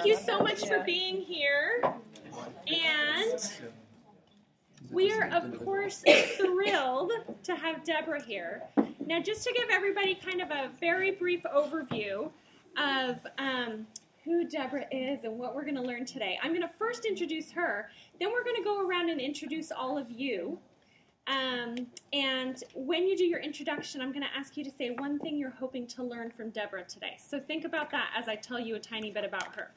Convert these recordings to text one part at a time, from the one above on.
Thank you so much for being here. And we are, of course, thrilled to have Deborah here. Now, just to give everybody kind of a very brief overview of who Deborah is and what we're going to learn today. I'm going to first introduce her, then we're going to go around and introduce all of you. And when you do your introduction, I'm going to ask you to say one thing you're hoping to learn from Deborah today. So think about that as I tell you a tiny bit about her.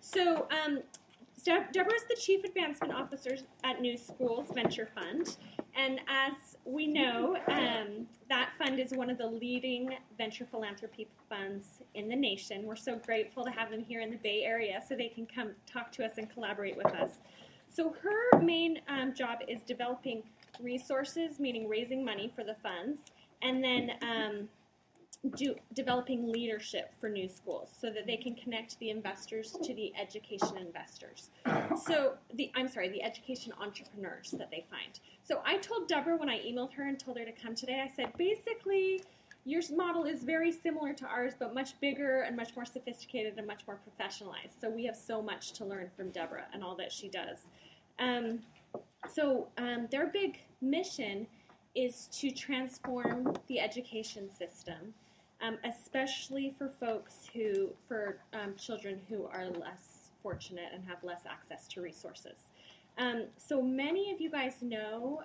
So Deborah is the Chief Advancement Officer at NewSchools Venture Fund. And as we know, that fund is one of the leading venture philanthropy funds in the nation. We're so grateful to have them here in the Bay Area so they can come talk to us and collaborate with us. So her main job is developing resources, meaning raising money for the funds, and then developing leadership for NewSchools so that they can connect the investors to the education investors. So the education entrepreneurs that they find. So I told Deborah when I emailed her and told her to come today, I said, basically, your model is very similar to ours, but much bigger and much more sophisticated and much more professionalized. So we have so much to learn from Deborah and all that she does. Their big mission is to transform the education system, especially for children who are less fortunate and have less access to resources. So many of you guys know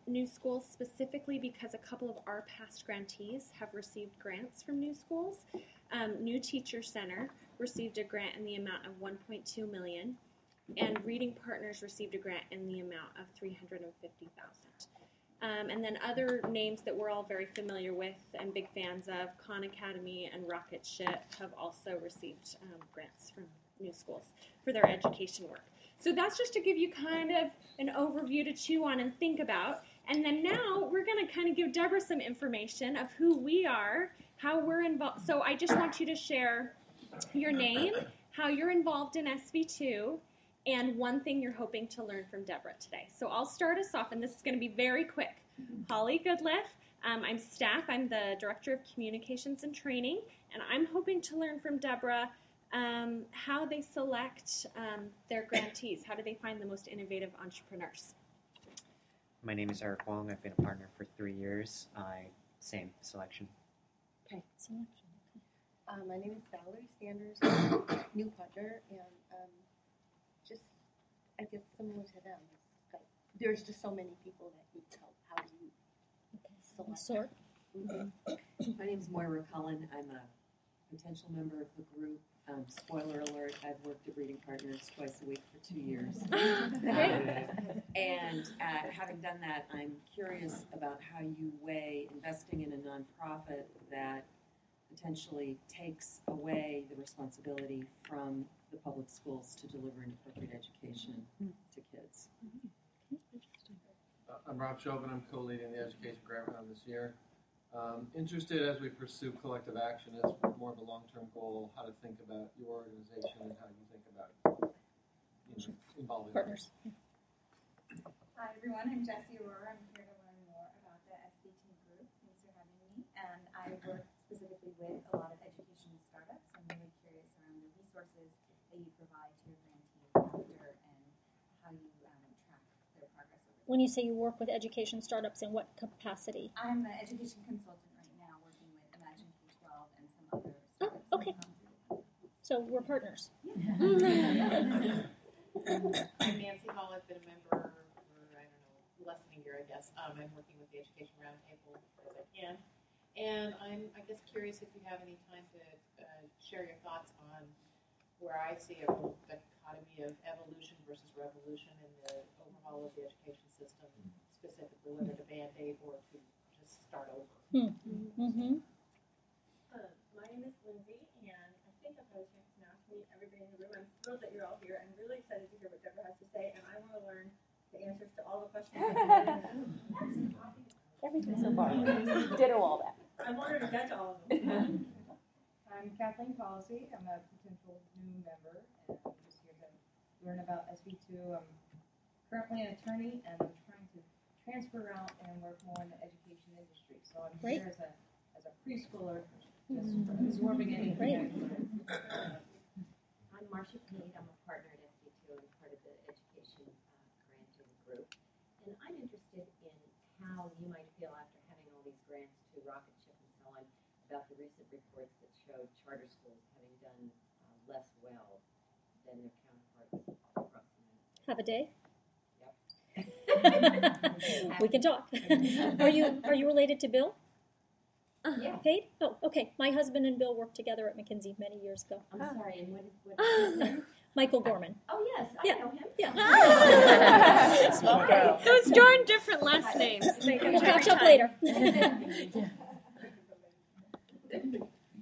NewSchools specifically because a couple of our past grantees have received grants from NewSchools. New Teacher Center received a grant in the amount of $1.2 million. And Reading Partners received a grant in the amount of $350,000. And then other names that we're all very familiar with and big fans of, Khan Academy and Rocket Ship, have also received grants from NewSchools for their education work. So that's just to give you kind of an overview to chew on and think about. And then now we're going to kind of give Deborah some information of who we are, how we're involved. So I just want you to share your name, how you're involved in SV2, and one thing you're hoping to learn from Deborah today. So I'll start us off, and this is going to be very quick. Holly Goodliff. I'm staff. I'm the Director of Communications and Training, and I'm hoping to learn from Deborah how they select their grantees. How do they find the most innovative entrepreneurs? My name is Eric Wong. I've been a partner for 3 years. Same selection. Okay, selection. My name is Valerie Sanders. I'm a new partner, and I guess similar to them. Like, there's just so many people that need help. How do you select? Mm-hmm. My name is Moira Cullen. I'm a potential member of the group. Spoiler alert, I've worked at Reading Partners twice a week for 2 years. And having done that, I'm curious about how you weigh investing in a nonprofit that potentially takes away the responsibility from the public schools to deliver an appropriate education to kids. I'm Rob Chauvin. I'm co-leading the education grant round this year. Interested as we pursue collective action as more of a long-term goal, how to think about your organization and how you think about involving partners. Hi everyone, I'm Jessie Aurora. I'm here to learn more about the SV2 group. Thanks for having me. And I work specifically with a lot of education startups. I'm really curious around the resources that you provide to your grantees after and how you track their progress over time. When you say you work with education startups, in what capacity? I'm an education consultant right now working with Imagine K-12 and some other startups. Oh, okay. So we're partners. Yeah. I'm Nancy Hall. I've been a member for, less than a year, I guess. I'm working with the Education Roundtable as I can. And I'm, curious if you have any time to share your thoughts on where I see a real dichotomy of evolution versus revolution in the overhaul of the education system, specifically whether to Band-Aid or to just start over. Mm-hmm. My name is Lindsay, and I think I've had a chance now to meet everybody in the room. I'm thrilled that you're all here. I'm really excited to hear what Deborah has to say, and I want to learn the answers to all the questions. Everything so far. Ditto all that. I want her to get to all of them. I'm Kathleen Policy. I'm a potential new member, and I'm just here to learn about SV2. I'm currently an attorney, and I'm trying to transfer out and work more in the education industry. So I'm here as a preschooler, just absorbing anything. Hi, I'm Marcia Payne. I'm a partner at SV2 and part of the education granting group. And I'm interested in how you might feel after having all these grants to rocket ship and so on about the recent reports that showed charter schools having done less well than their counterparts across the United States. Have a day? Yep. We can talk. Are you related to Bill? Yeah. Paid? Oh, okay. My husband and Bill worked together at McKinsey many years ago. I'm sorry, and what is his name? Michael Gorman. Oh, yes, Yeah. I know him. Yeah. Those darn different last names. We'll catch up later.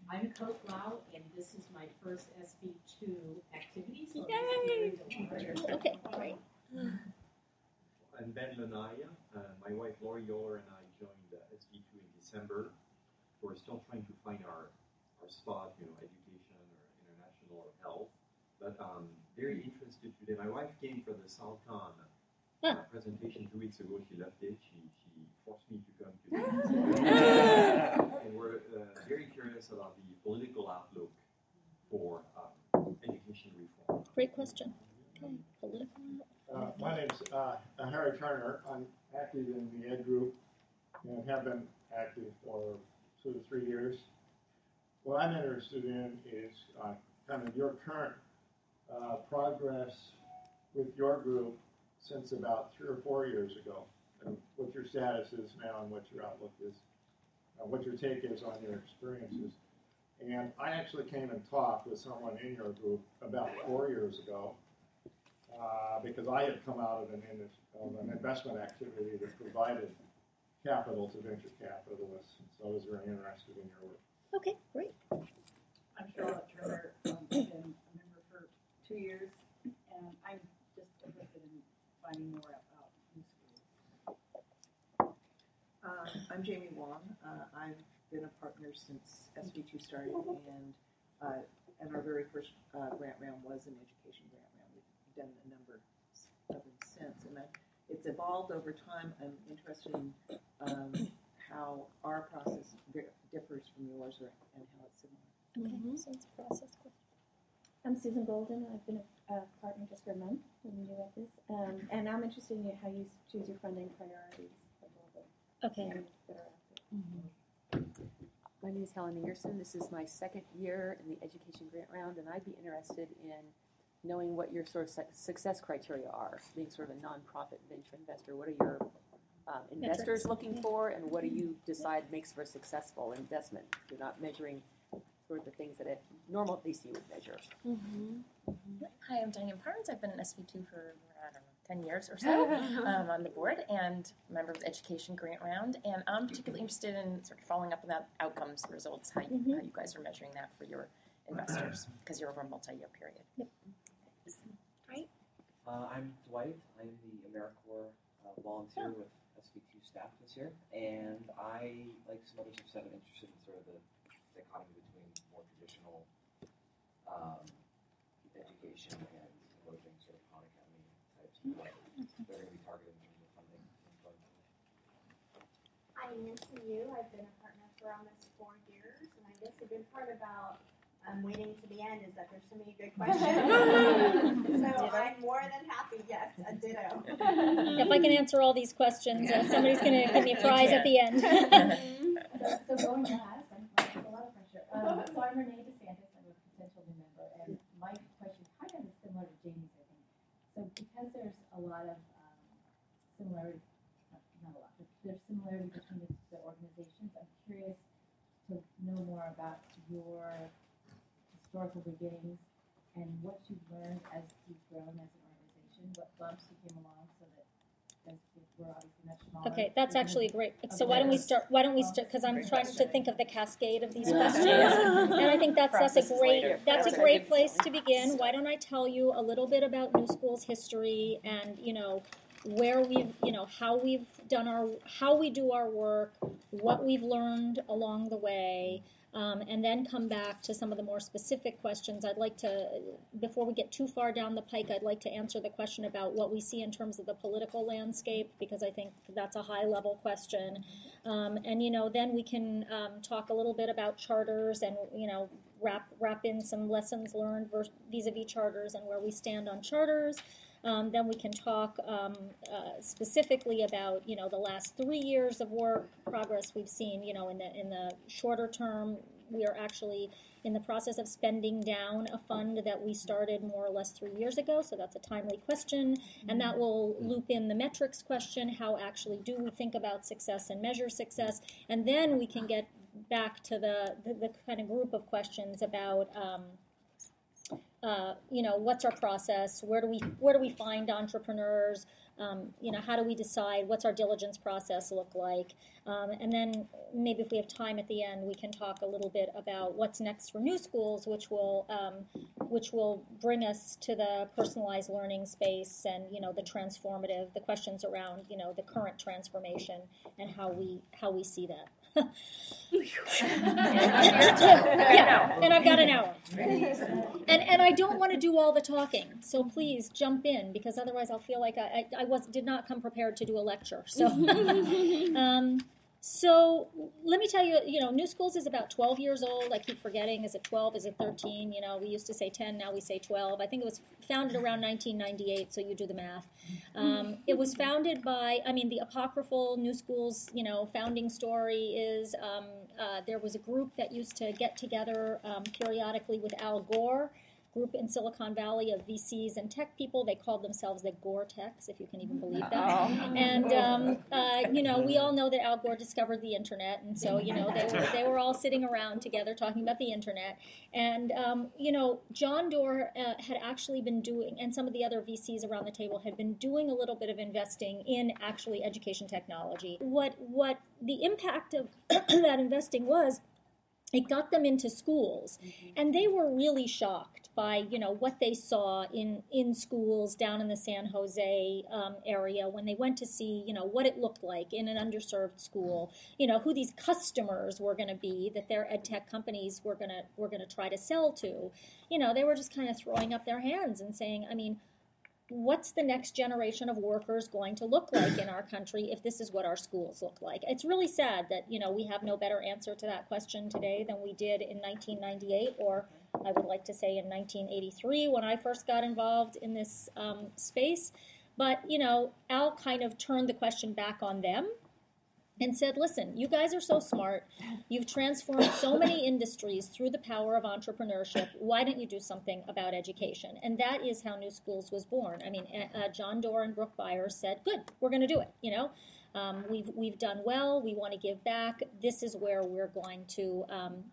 I'm Coke Lau, and this is my first SV2 activity. So Yay! Okay, great. I'm Ben Lanaya. My wife Lori Yoler and I joined SV2 in December. We're still trying to find our spot, education or international or health. But very interested today. My wife came for the SALCON presentation 2 weeks ago. She left it. She forced me to come today. And we're very curious about the political outlook for education reform. Great question. Okay, political. My name's Harry Turner. I'm active in the Ed group and have been active for 2 to 3 years. What I'm interested in is kind of your current progress with your group since about 3 or 4 years ago, and what your status is now and what your outlook is, what your take is on your experiences. And I actually came and talked with someone in your group about 4 years ago because I had come out of an investment activity that provided capital to venture capitalists, so I was very interested in your work. Okay, great. I'm Charlotte Turner. I've been a member for 2 years, and I'm just interested in finding more about NewSchools. I'm Jamie Wong. I've been a partner since SV2 started, and our very first grant round was an education grant round. We've done a number of them since, and it's evolved over time. I'm interested in how our process differs from yours and how it's similar. Okay, so it's a process question. I'm Susan Golden. I've been a partner just for a month when we do this, and I'm interested in how you choose your funding priorities. Okay. My name is Helen Ingerson. This is my second year in the education grant round, and I'd be interested in knowing what your sort of success criteria are. Being sort of a nonprofit venture investor, what are your investors looking for, and what do you decide makes for a successful investment? You're not measuring sort of the things that a normal VC would measure. Hi, I'm Diane Parnes. I've been in SV2 for, 10 years or so on the board and member of the education grant round. And I'm particularly interested in sort of following up on that outcomes results, how you guys are measuring that for your investors, because you're over a multi-year period. Yep. Great. I'm Dwight. I'm the AmeriCorps volunteer with SV2 staff this year. And I, like some others have said, I'm interested in sort of the dichotomy between more traditional education and emerging sort of Khan Academy types of what they're going to be targeted in terms of funding. I'm Nancy Yu. I've been a partner for almost 4 years, and I guess a good part about waiting to the end is that there's so many good questions. So I'm more than happy. Yes, a ditto. If I can answer all these questions, somebody's going to give me a prize at the end. So going last, that's a lot of pressure. So I'm Renee DeSantis. I'm a potential new member, and my question kind of is similar to Jamie's, I think. So because there's a lot of similarity, not a lot, but there's similarity between the organizations, I'm curious to know more about your historical beginnings and what you've learned as you've grown as an organization, what bumps you came along so that as we're obviously much smaller. Okay, that's actually a great. So why don't we start? Because I'm trying to think of the cascade of these questions, and I think that's a great place to begin. Why don't I tell you a little bit about NewSchools history and where we've how we do our work, what we've learned along the way. And then come back to some of the more specific questions. I'd like to, before we get too far down the pike, I'd like to answer the question about what we see in terms of the political landscape, because I think that's a high-level question. And then we can talk a little bit about charters and, wrap in some lessons learned vis-a-vis charters and where we stand on charters. Then we can talk specifically about, the last 3 years of work progress we've seen. In the shorter term, we are actually in the process of spending down a fund that we started more or less 3 years ago. So that's a timely question, and that will loop in the metrics question. How actually do we think about success and measure success? And then we can get back to the kind of group of questions about. What's our process? Where do we find entrepreneurs? How do we decide? What's our diligence process look like? And then maybe if we have time at the end, we can talk a little bit about what's next for NewSchools, which will bring us to the personalized learning space and the questions around the current transformation and how we see that. Yeah, and I've got an hour. And I don't want to do all the talking, so please jump in, because otherwise I'll feel like I did not come prepared to do a lecture. So, so let me tell you, NewSchools is about 12 years old. I keep forgetting, is it 12, is it 13? We used to say 10, now we say 12. I think it was founded around 1998, so you do the math. It was founded by, the apocryphal NewSchools, founding story is there was a group that used to get together periodically with Al Gore, group in Silicon Valley of VCs and tech people. They called themselves the Gore-Techs, if you can even believe that. And, we all know that Al Gore discovered the internet, and so, they were all sitting around together talking about the internet. And, John Doerr had actually been doing, and some of the other VCs around the table had been doing a little bit of investing in actually education technology. What the impact of that investing was, it got them into schools, and they were really shocked by, what they saw in schools down in the San Jose area when they went to see, what it looked like in an underserved school, who these customers were going to be that their ed tech companies were going to try to sell to. They were just kind of throwing up their hands and saying, what's the next generation of workers going to look like in our country if this is what our schools look like? It's really sad that, we have no better answer to that question today than we did in 1998, or I would like to say in 1983 when I first got involved in this space. But, Al kind of turned the question back on them and said, listen, you guys are so smart. You've transformed so many industries through the power of entrepreneurship. Why don't you do something about education? And that is how NewSchools was born. John Doerr and Brooke Byers said, good, we're going to do it. We've done well. We want to give back. This is where we're going to,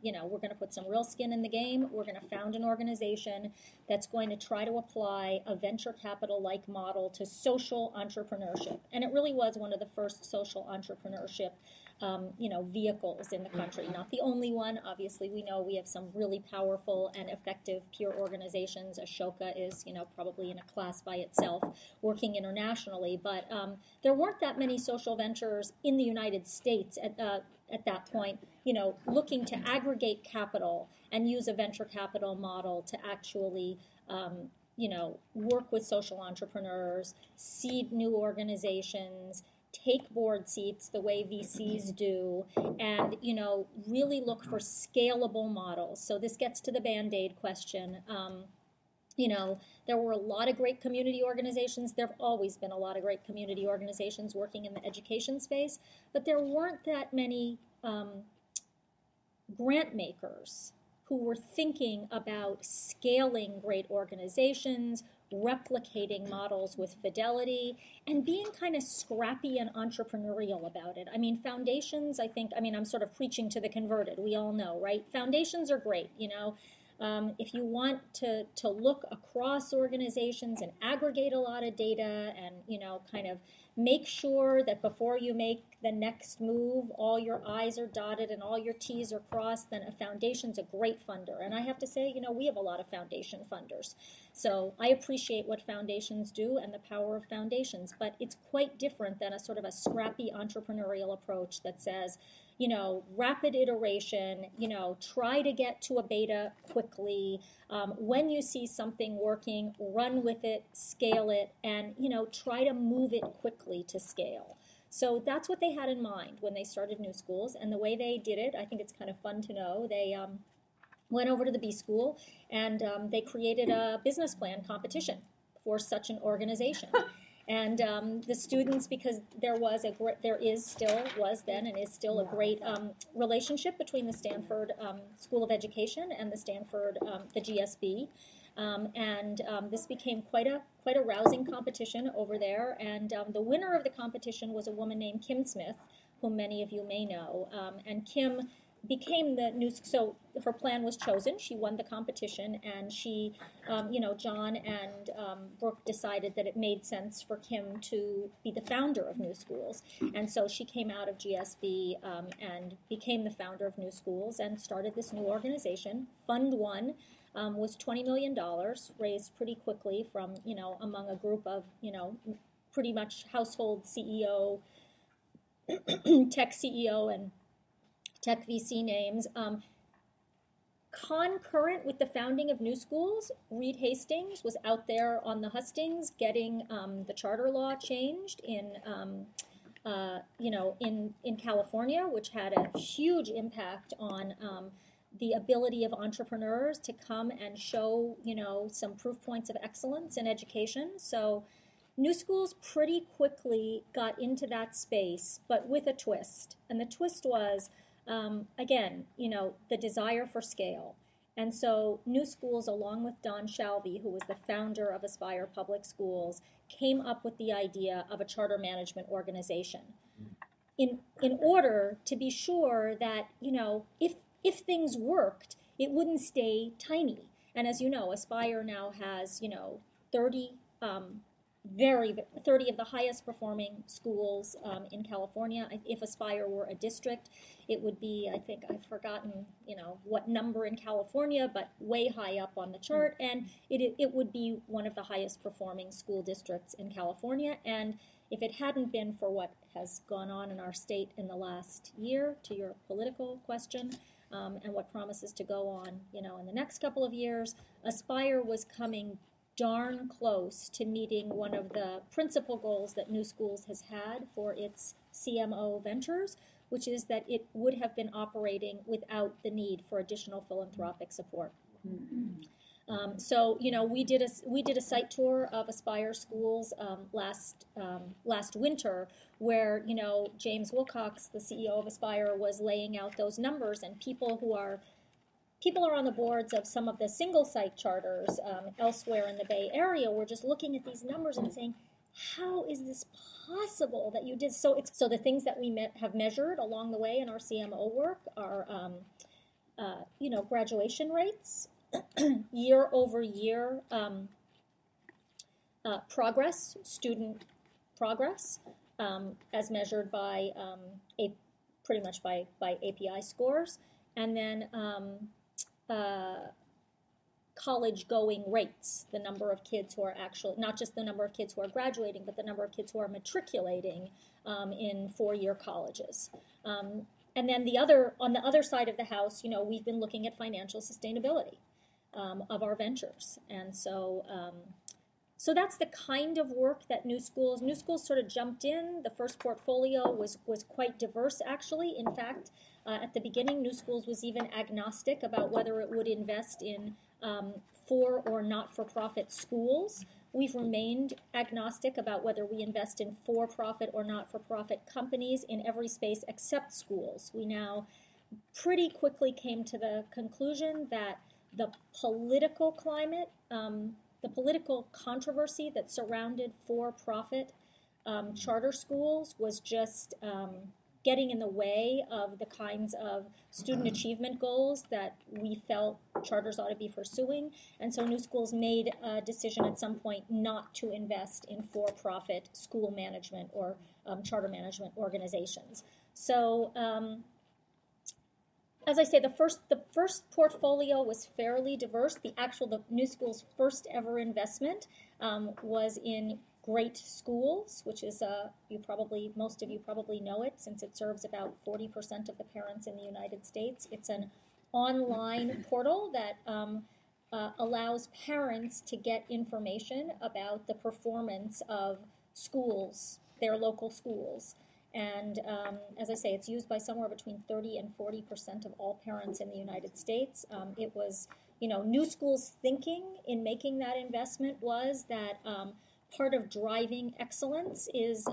we're going to put some real skin in the game. We're going to found an organization that's going to try to apply a venture capital-like model to social entrepreneurship. And it really was one of the first social entrepreneurship vehicles in the country. Not the only one. Obviously, we know we have some really powerful and effective peer organizations. Ashoka is, probably in a class by itself, working internationally. But there weren't that many social ventures in the United States at that point, looking to aggregate capital and use a venture capital model to actually work with social entrepreneurs, seed new organizations, take board seats the way VCs do, and, really look for scalable models. So this gets to the Band-Aid question. There were a lot of great community organizations. There have always been a lot of great community organizations working in the education space, but there weren't that many grant makers who were thinking about scaling great organizations, replicating models with fidelity, and being kind of scrappy and entrepreneurial about it. Foundations, I'm sort of preaching to the converted. We all know, right? Foundations are great, if you want to look across organizations and aggregate a lot of data and, kind of make sure that before you make the next move, all your I's are dotted and all your T's are crossed, then a foundation's a great funder. And I have to say, we have a lot of foundation funders. So I appreciate what foundations do and the power of foundations, but it's quite different than a sort of a scrappy entrepreneurial approach that says, rapid iteration, try to get to a beta quickly. When you see something working, run with it, scale it, and, try to move it quickly to scale. So that's what they had in mind when they started NewSchools, and the way they did it, I think it's kind of fun to know. went over to the B School, and they created a business plan competition for such an organization. And the students, because there was a great relationship between the Stanford School of Education and the Stanford, the GSB. This became quite a rousing competition over there. And the winner of the competition was a woman named Kim Smith, whom many of you may know. And Kim became so her plan was chosen. She won the competition, and she, John and Brooke decided that it made sense for Kim to be the founder of New Schools. And so she came out of GSB and became the founder of New Schools and started this new organization. Fund 1 was $20 million, raised pretty quickly from, among a group of, pretty much household CEO, tech CEO, and tech VC names. Concurrent with the founding of New Schools, Reed Hastings was out there on the hustings getting the charter law changed in California, which had a huge impact on the ability of entrepreneurs to come and show, some proof points of excellence in education. So New Schools pretty quickly got into that space, but with a twist. And the twist was, again, the desire for scale. And so New Schools, along with Don Shalvey, who was the founder of Aspire Public Schools, came up with the idea of a charter management organization in order to be sure that, if things worked, it wouldn't stay tiny. And as you know, Aspire now has, 30 of the highest performing schools in California. If Aspire were a district, it would be, I think I've forgotten, what number in California, but way high up on the chart. And it would be one of the highest performing school districts in California. And if it hadn't been for what has gone on in our state in the last year, to your political question, and what promises to go on, in the next couple of years, Aspire was coming darn close to meeting one of the principal goals that New Schools has had for its CMO ventures, which is that it would have been operating without the need for additional philanthropic support. So we did a site tour of Aspire schools last winter, where James Wilcox, the CEO of Aspire, was laying out those numbers, and people are on the boards of some of the single site charters elsewhere in the Bay Area were just looking at these numbers and saying, how is this possible that you did? So the things that we have measured along the way in our CMO work are, graduation rates, year over year progress, student progress, as measured by pretty much by API scores, and then college going rates, the number of kids who are actually, not just the number of kids who are graduating, but the number of kids who are matriculating in four-year colleges. And then on the other side of the house, we've been looking at financial sustainability of our ventures. And so that's the kind of work that New Schools sort of jumped in. The first portfolio was quite diverse, actually. In fact, at the beginning, New Schools was even agnostic about whether it would invest in for or not-for-profit schools. We've remained agnostic about whether we invest in for-profit or not-for-profit companies in every space except schools. We now pretty quickly came to the conclusion that the political climate, the political controversy that surrounded for-profit charter schools was just getting in the way of the kinds of student achievement goals that we felt charters ought to be pursuing. And so New Schools made a decision at some point not to invest in for-profit school management or charter management organizations. So as I say, the first portfolio was fairly diverse. The New Schools' first ever investment was in Great Schools, which is most of you probably know it, since it serves about 40% of the parents in the United States. It's an online portal that allows parents to get information about the performance of schools, their local schools. And as I say, it's used by somewhere between 30 and 40% of all parents in the United States. It was, New Schools' thinking in making that investment was that part of driving excellence is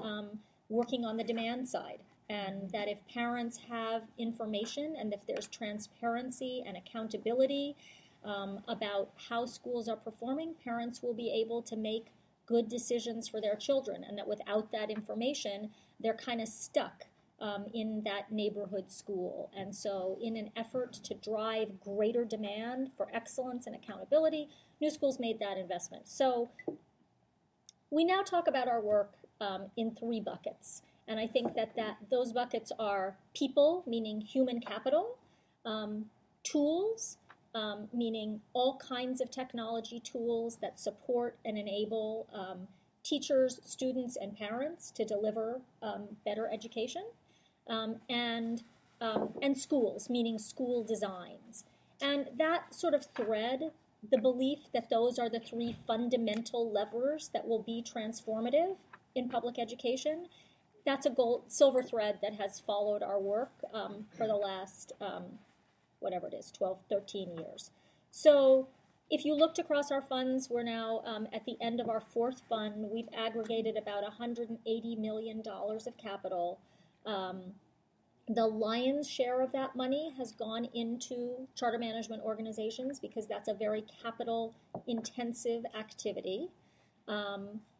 working on the demand side. And that if parents have information and if there's transparency and accountability about how schools are performing, parents will be able to make good decisions for their children. And that without that information, they're kind of stuck in that neighborhood school. And so in an effort to drive greater demand for excellence and accountability, New Schools made that investment. So we now talk about our work in 3 buckets. And I think that those buckets are people, meaning human capital, tools, meaning all kinds of technology tools that support and enable teachers, students, and parents to deliver better education, and schools, meaning school designs. And that sort of thread, the belief that those are the 3 fundamental levers that will be transformative in public education, that's a silver thread that has followed our work for the last, 12, 13 years. So if you looked across our funds, we're now at the end of our 4th fund. We've aggregated about $180 million of capital. The lion's share of that money has gone into charter management organizations because that's a very capital-intensive activity.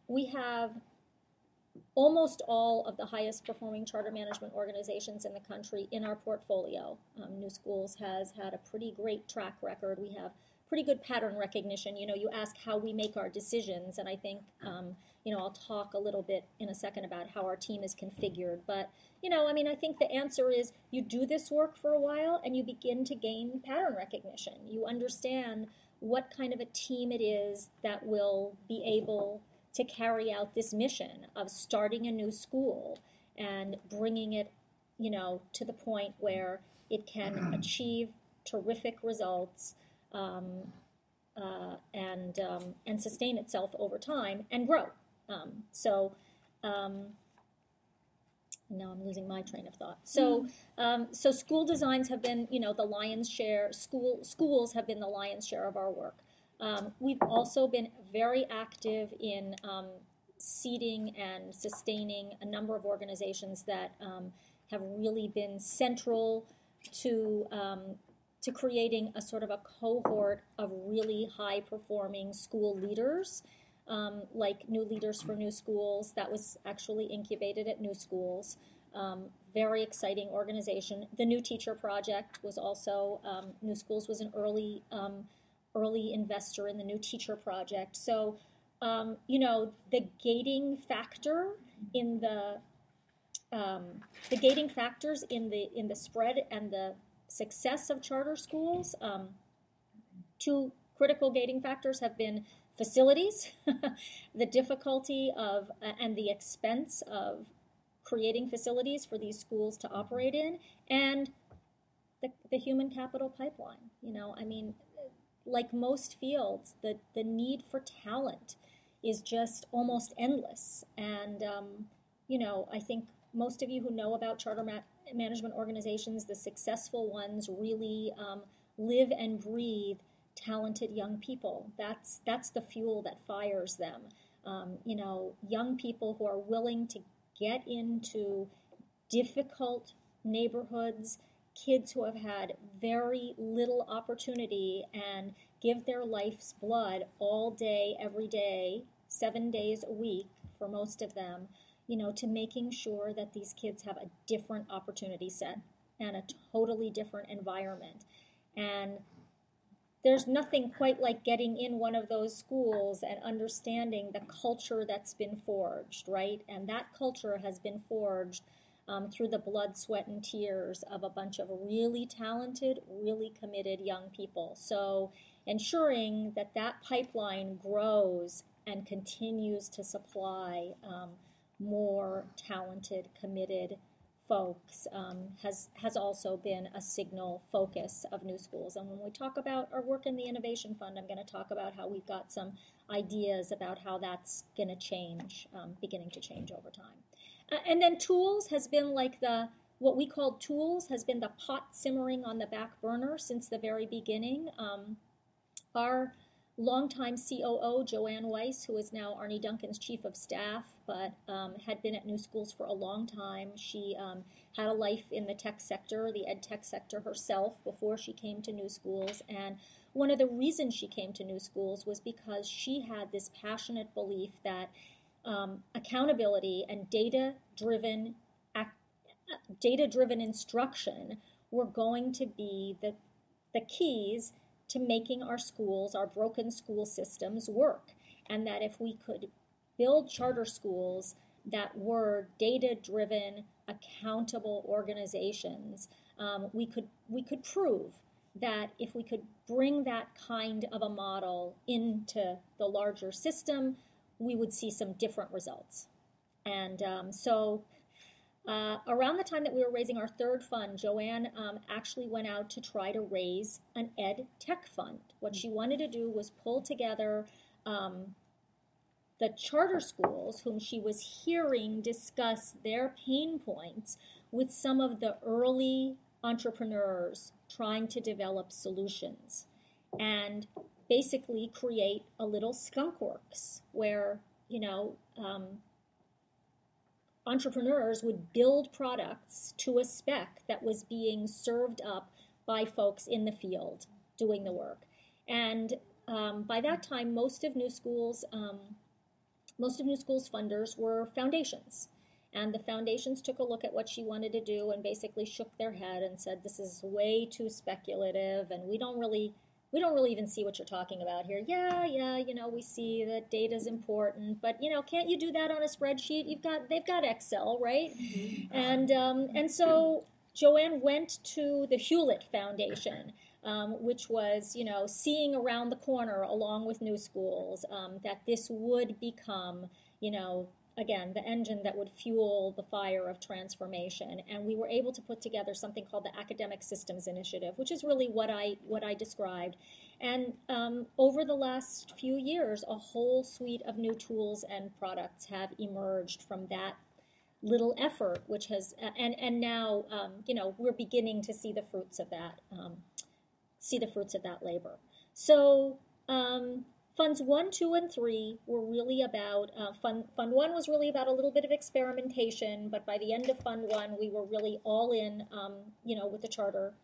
We have almost all of the highest performing charter management organizations in the country in our portfolio. New Schools has had a pretty great track record. We have pretty good pattern recognition. You ask how we make our decisions, and I think, I'll talk a little bit in a second about how our team is configured. But, I think the answer is you do this work for a while and you begin to gain pattern recognition. You understand what kind of a team it is that will be able to carry out this mission of starting a new school and bringing it, to the point where it can achieve terrific results and sustain itself over time and grow. Now I'm losing my train of thought. So school designs have been, the lion's share. Schools have been the lion's share of our work. We've also been very active in seeding and sustaining a number of organizations that have really been central to creating a sort of a cohort of really high-performing school leaders, like New Leaders for New Schools. That was actually incubated at New Schools. Very exciting organization. The New Teacher Project was also, New Schools was an early investor in the New Teacher Project. So, the gating factor in the gating factors in the spread and the success of charter schools, 2 critical gating factors have been facilities, the difficulty of and the expense of creating facilities for these schools to operate in, and the human capital pipeline. Like most fields, the need for talent is just almost endless. And, I think most of you who know about charter management organizations, the successful ones really live and breathe talented young people. That's the fuel that fires them. Young people who are willing to get into difficult neighborhoods, kids who have had very little opportunity and give their life's blood all day, every day, 7 days a week for most of them, to making sure that these kids have a different opportunity set and a totally different environment. And there's nothing quite like getting in one of those schools and understanding the culture that's been forged, right? And that culture has been forged through the blood, sweat, and tears of a bunch of really talented, really committed young people. So ensuring that pipeline grows and continues to supply more talented, committed folks has also been a signal focus of New Schools. And when we talk about our work in the Innovation Fund, I'm going to talk about how we've got some ideas about how that's going to change, beginning to change over time. And then tools has been like what we call tools has been the pot simmering on the back burner since the very beginning. Our longtime COO, Joanne Weiss, who is now Arnie Duncan's chief of staff, but had been at New Schools for a long time. She had a life in the tech sector, the ed tech sector herself, before she came to New Schools. And one of the reasons she came to New Schools was because she had this passionate belief that accountability and data-driven instruction were going to be the keys to making our schools, our broken school systems, work. And that if we could build charter schools that were data-driven, accountable organizations, we could prove that if we could bring that kind of a model into the larger system, we would see some different results. And around the time that we were raising our third fund, Joanne actually went out to try to raise an ed tech fund. What she wanted to do was pull together the charter schools whom she was hearing discuss their pain points with some of the early entrepreneurs trying to develop solutions, and basically create a little skunk works where, entrepreneurs would build products to a spec that was being served up by folks in the field doing the work. And by that time, most of New Schools funders were foundations. And the foundations took a look at what she wanted to do and basically shook their head and said, this is way too speculative, and we don't really even see what you're talking about here. Yeah, we see that data's important, but can't you do that on a spreadsheet? They've got Excel, right? Mm-hmm. And so Joanne went to the Hewlett Foundation, which was seeing around the corner along with New Schools that this would become again, the engine that would fuel the fire of transformation. And we were able to put together something called the Academic Systems Initiative, which is really what I described. And over the last few years, a whole suite of new tools and products have emerged from that little effort, which has, and now, we're beginning to see the fruits of that, labor. So, Funds 1, 2, and 3 were really about, Fund 1 was really about a little bit of experimentation, but by the end of Fund 1, we were really all in, with the charter,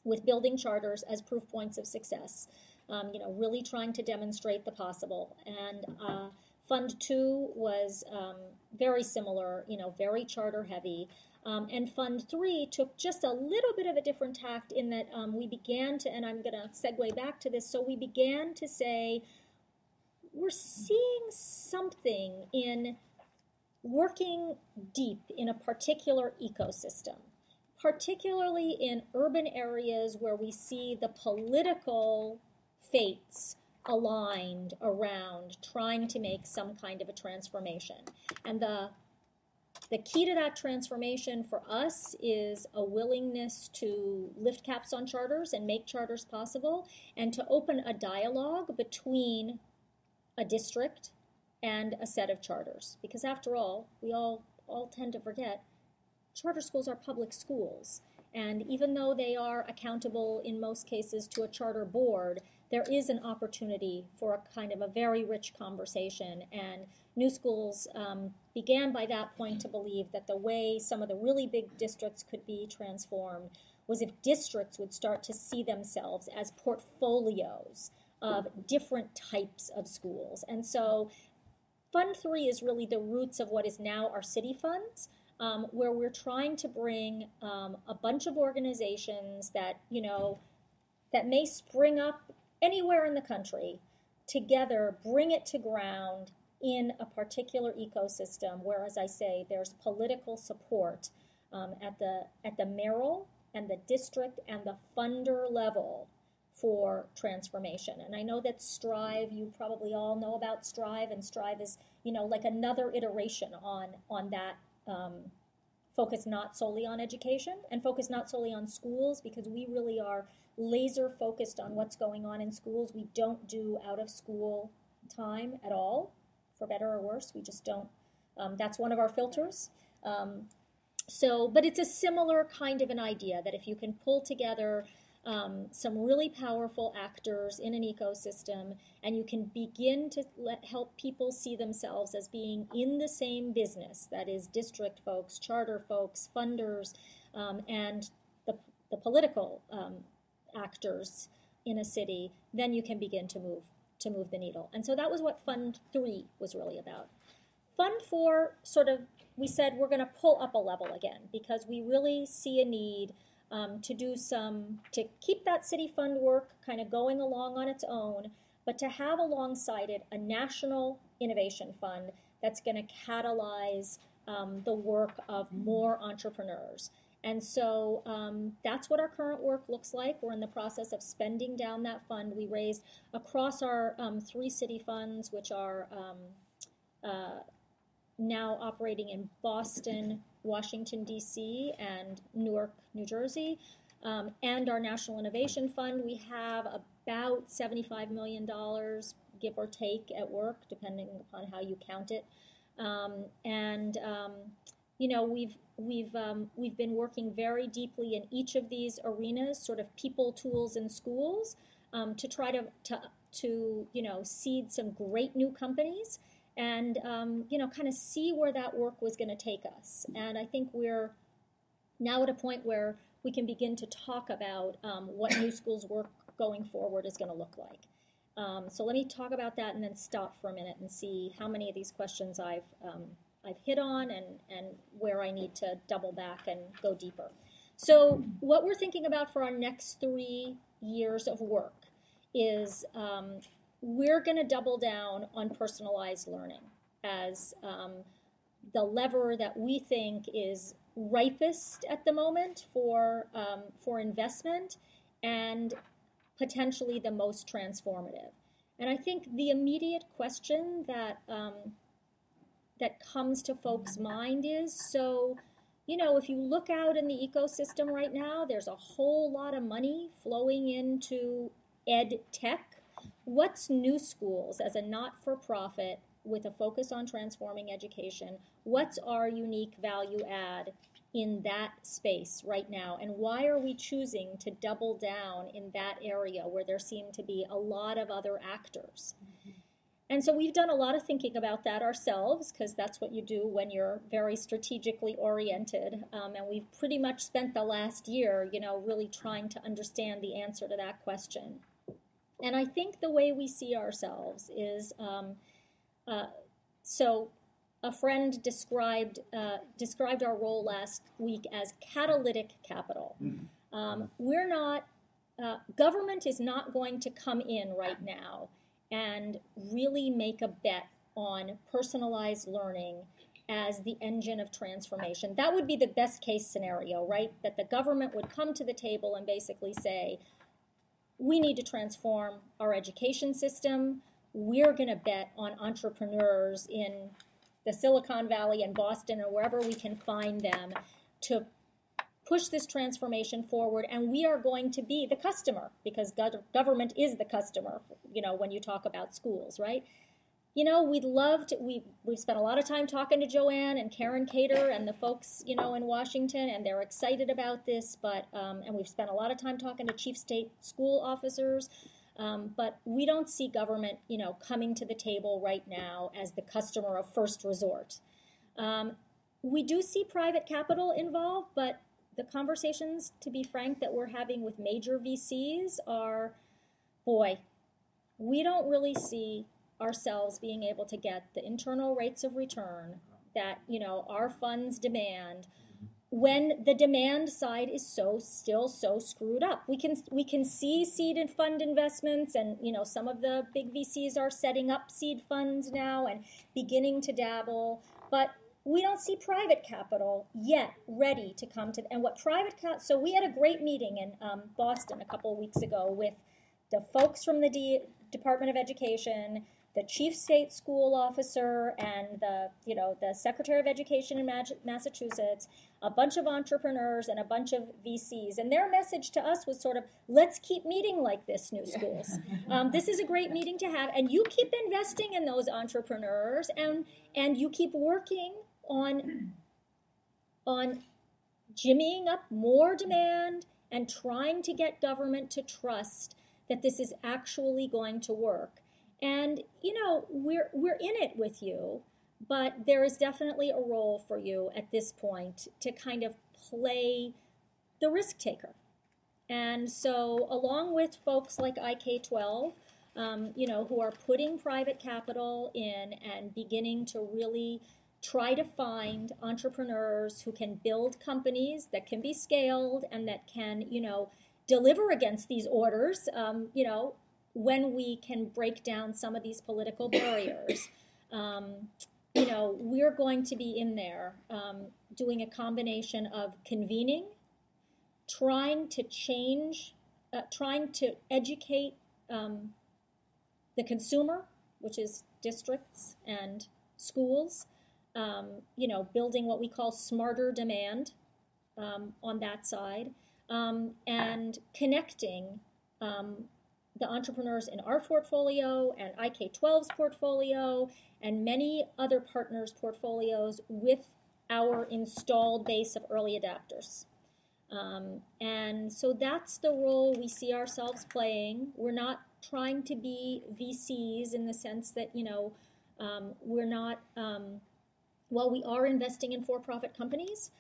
with building charters as proof points of success, really trying to demonstrate the possible. And Fund 2 was very similar, very charter heavy. And Fund 3 took just a little bit of a different tact in that we began to, and I'm going to segue back to this, so we began to say, we're seeing something in working deep in a particular ecosystem, particularly in urban areas where we see the political fates aligned around trying to make some kind of a transformation. And the key to that transformation for us is a willingness to lift caps on charters and make charters possible, and to open a dialogue between a district and a set of charters. Because after all, we all tend to forget, charter schools are public schools. And even though they are accountable in most cases to a charter board, there is an opportunity for a kind of a very rich conversation. And New Schools began by that point to believe that the way some of the really big districts could be transformed was if districts would start to see themselves as portfolios of different types of schools. And so Fund 3 is really the roots of what is now our city funds, where we're trying to bring a bunch of organizations that, that may spring up anywhere in the country together, bring it to ground in a particular ecosystem where, as I say, there's political support at the mayoral and the district and the funder level for transformation. And I know that Strive, you probably all know about Strive, and Strive is, like another iteration on that, focus not solely on education and focus not solely on schools, because we really are laser focused on what's going on in schools. We don't do out of school time at all, for better or worse. We just don't That's one of our filters. But it's a similar kind of an idea that if you can pull together some really powerful actors in an ecosystem, and you can begin to help people see themselves as being in the same business, that is district folks, charter folks, funders, and the political actors in a city, then you can begin to move the needle. And so that was what Fund 3 was really about. Fund 4 we said we're going to pull up a level again because we really see a need to keep that city fund work kind of going along on its own, but to have alongside it a national innovation fund that's going to catalyze the work of more entrepreneurs. And so that's what our current work looks like. We're in the process of spending down that fund. We raised across our 3 city funds, which are now operating in Boston, Washington, D.C., and Newark, New Jersey, and our National Innovation Fund. We have about $75 million, give or take, at work, depending upon how you count it. We've been working very deeply in each of these arenas, sort of people, tools, and schools, to try to seed some great new companies and kind of see where that work was going to take us. And I think we're now at a point where we can begin to talk about what New Schools work going forward is going to look like. So let me talk about that and then stop for a minute and see how many of these questions I've hit on and where I need to double back and go deeper. So what we're thinking about for our next 3 years of work is we're going to double down on personalized learning as the lever that we think is ripest at the moment for investment and potentially the most transformative. And I think the immediate question that comes to folks' mind is, if you look out in the ecosystem right now, there's a whole lot of money flowing into ed tech. What's New Schools as a not-for-profit with a focus on transforming education? What's our unique value add in that space right now? And why are we choosing to double down in that area where there seem to be a lot of other actors? And so we've done a lot of thinking about that ourselves, because that's what you do when you're very strategically oriented. And we've pretty much spent the last year, really trying to understand the answer to that question. And I think the way we see ourselves is, so a friend described our role last week as catalytic capital. We're not, government is not going to come in right now and really make a bet on personalized learning as the engine of transformation. That would be the best case scenario, right? That the government would come to the table and basically say, we need to transform our education system. We're going to bet on entrepreneurs in the Silicon Valley and Boston or wherever we can find them to push this transformation forward, and we are going to be the customer, because government is the customer, when you talk about schools, right? We'd love to, we've spent a lot of time talking to Joanne and Karen Cater and the folks, in Washington, and they're excited about this, but, and we've spent a lot of time talking to chief state school officers, but we don't see government, coming to the table right now as the customer of first resort. We do see private capital involved, but the conversations, to be frank, that we're having with major VCs are, we don't really see ourselves being able to get the internal rates of return that our funds demand when the demand side is still so screwed up. We can see seed and fund investments, and some of the big VCs are setting up seed funds now and beginning to dabble, but we don't see private capital yet ready to come to. And what private capital? So we had a great meeting in Boston a couple of weeks ago with the folks from the Department of Education, the chief state school officer and the Secretary of Education in Massachusetts, a bunch of entrepreneurs and a bunch of VCs. And their message to us was sort of, let's keep meeting like this, New Schools. This is a great meeting to have. And you keep investing in those entrepreneurs and you keep working on jimmying up more demand and trying to get government to trust that this is actually going to work. And, we're in it with you, but there is definitely a role for you at this point to kind of play the risk taker. And so along with folks like IK12, who are putting private capital in and beginning to really try to find entrepreneurs who can build companies that can be scaled and that can, deliver against these orders, when we can break down some of these political barriers. We're going to be in there doing a combination of convening, trying to change, trying to educate the consumer, which is districts and schools, building what we call smarter demand on that side, and connecting the entrepreneurs in our portfolio and IK12's portfolio and many other partners' portfolios with our installed base of early adapters. And so that's the role we see ourselves playing. We're not trying to be VCs in the sense that, we're not, while we are investing in for-profit companies,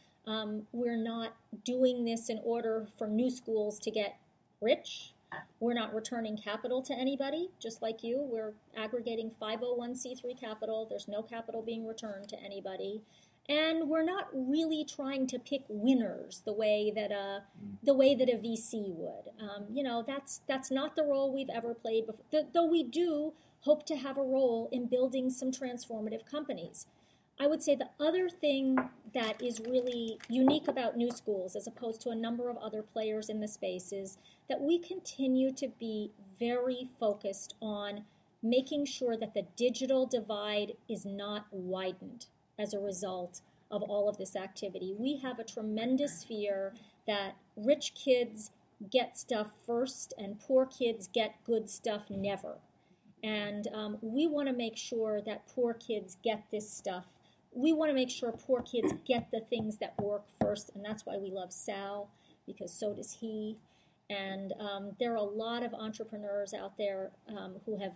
we're not doing this in order for New Schools to get rich. We're not returning capital to anybody, just like you. We're aggregating 501c3 capital. There's no capital being returned to anybody. And we're not really trying to pick winners the way that a VC would. That's not the role we've ever played before, though we do hope to have a role in building some transformative companies. I would say the other thing that is really unique about New Schools as opposed to a number of other players in the space is that we continue to be very focused on making sure that the digital divide is not widened as a result of all of this activity. We have a tremendous fear that rich kids get stuff first and poor kids get good stuff never. And we want to make sure that poor kids get this stuff. We want to make sure poor kids get the things that work first, and that's why we love Sal, because so does he. And there are a lot of entrepreneurs out there who have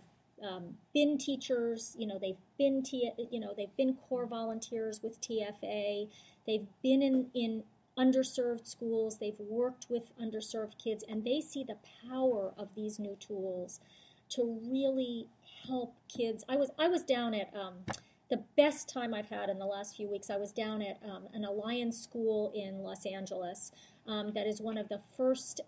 been teachers. They've been core volunteers with TFA. They've been in underserved schools. They've worked with underserved kids, and they see the power of these new tools to really help kids. I was down at the best time I've had in the last few weeks. I was down at an Alliance school in Los Angeles that is one of the first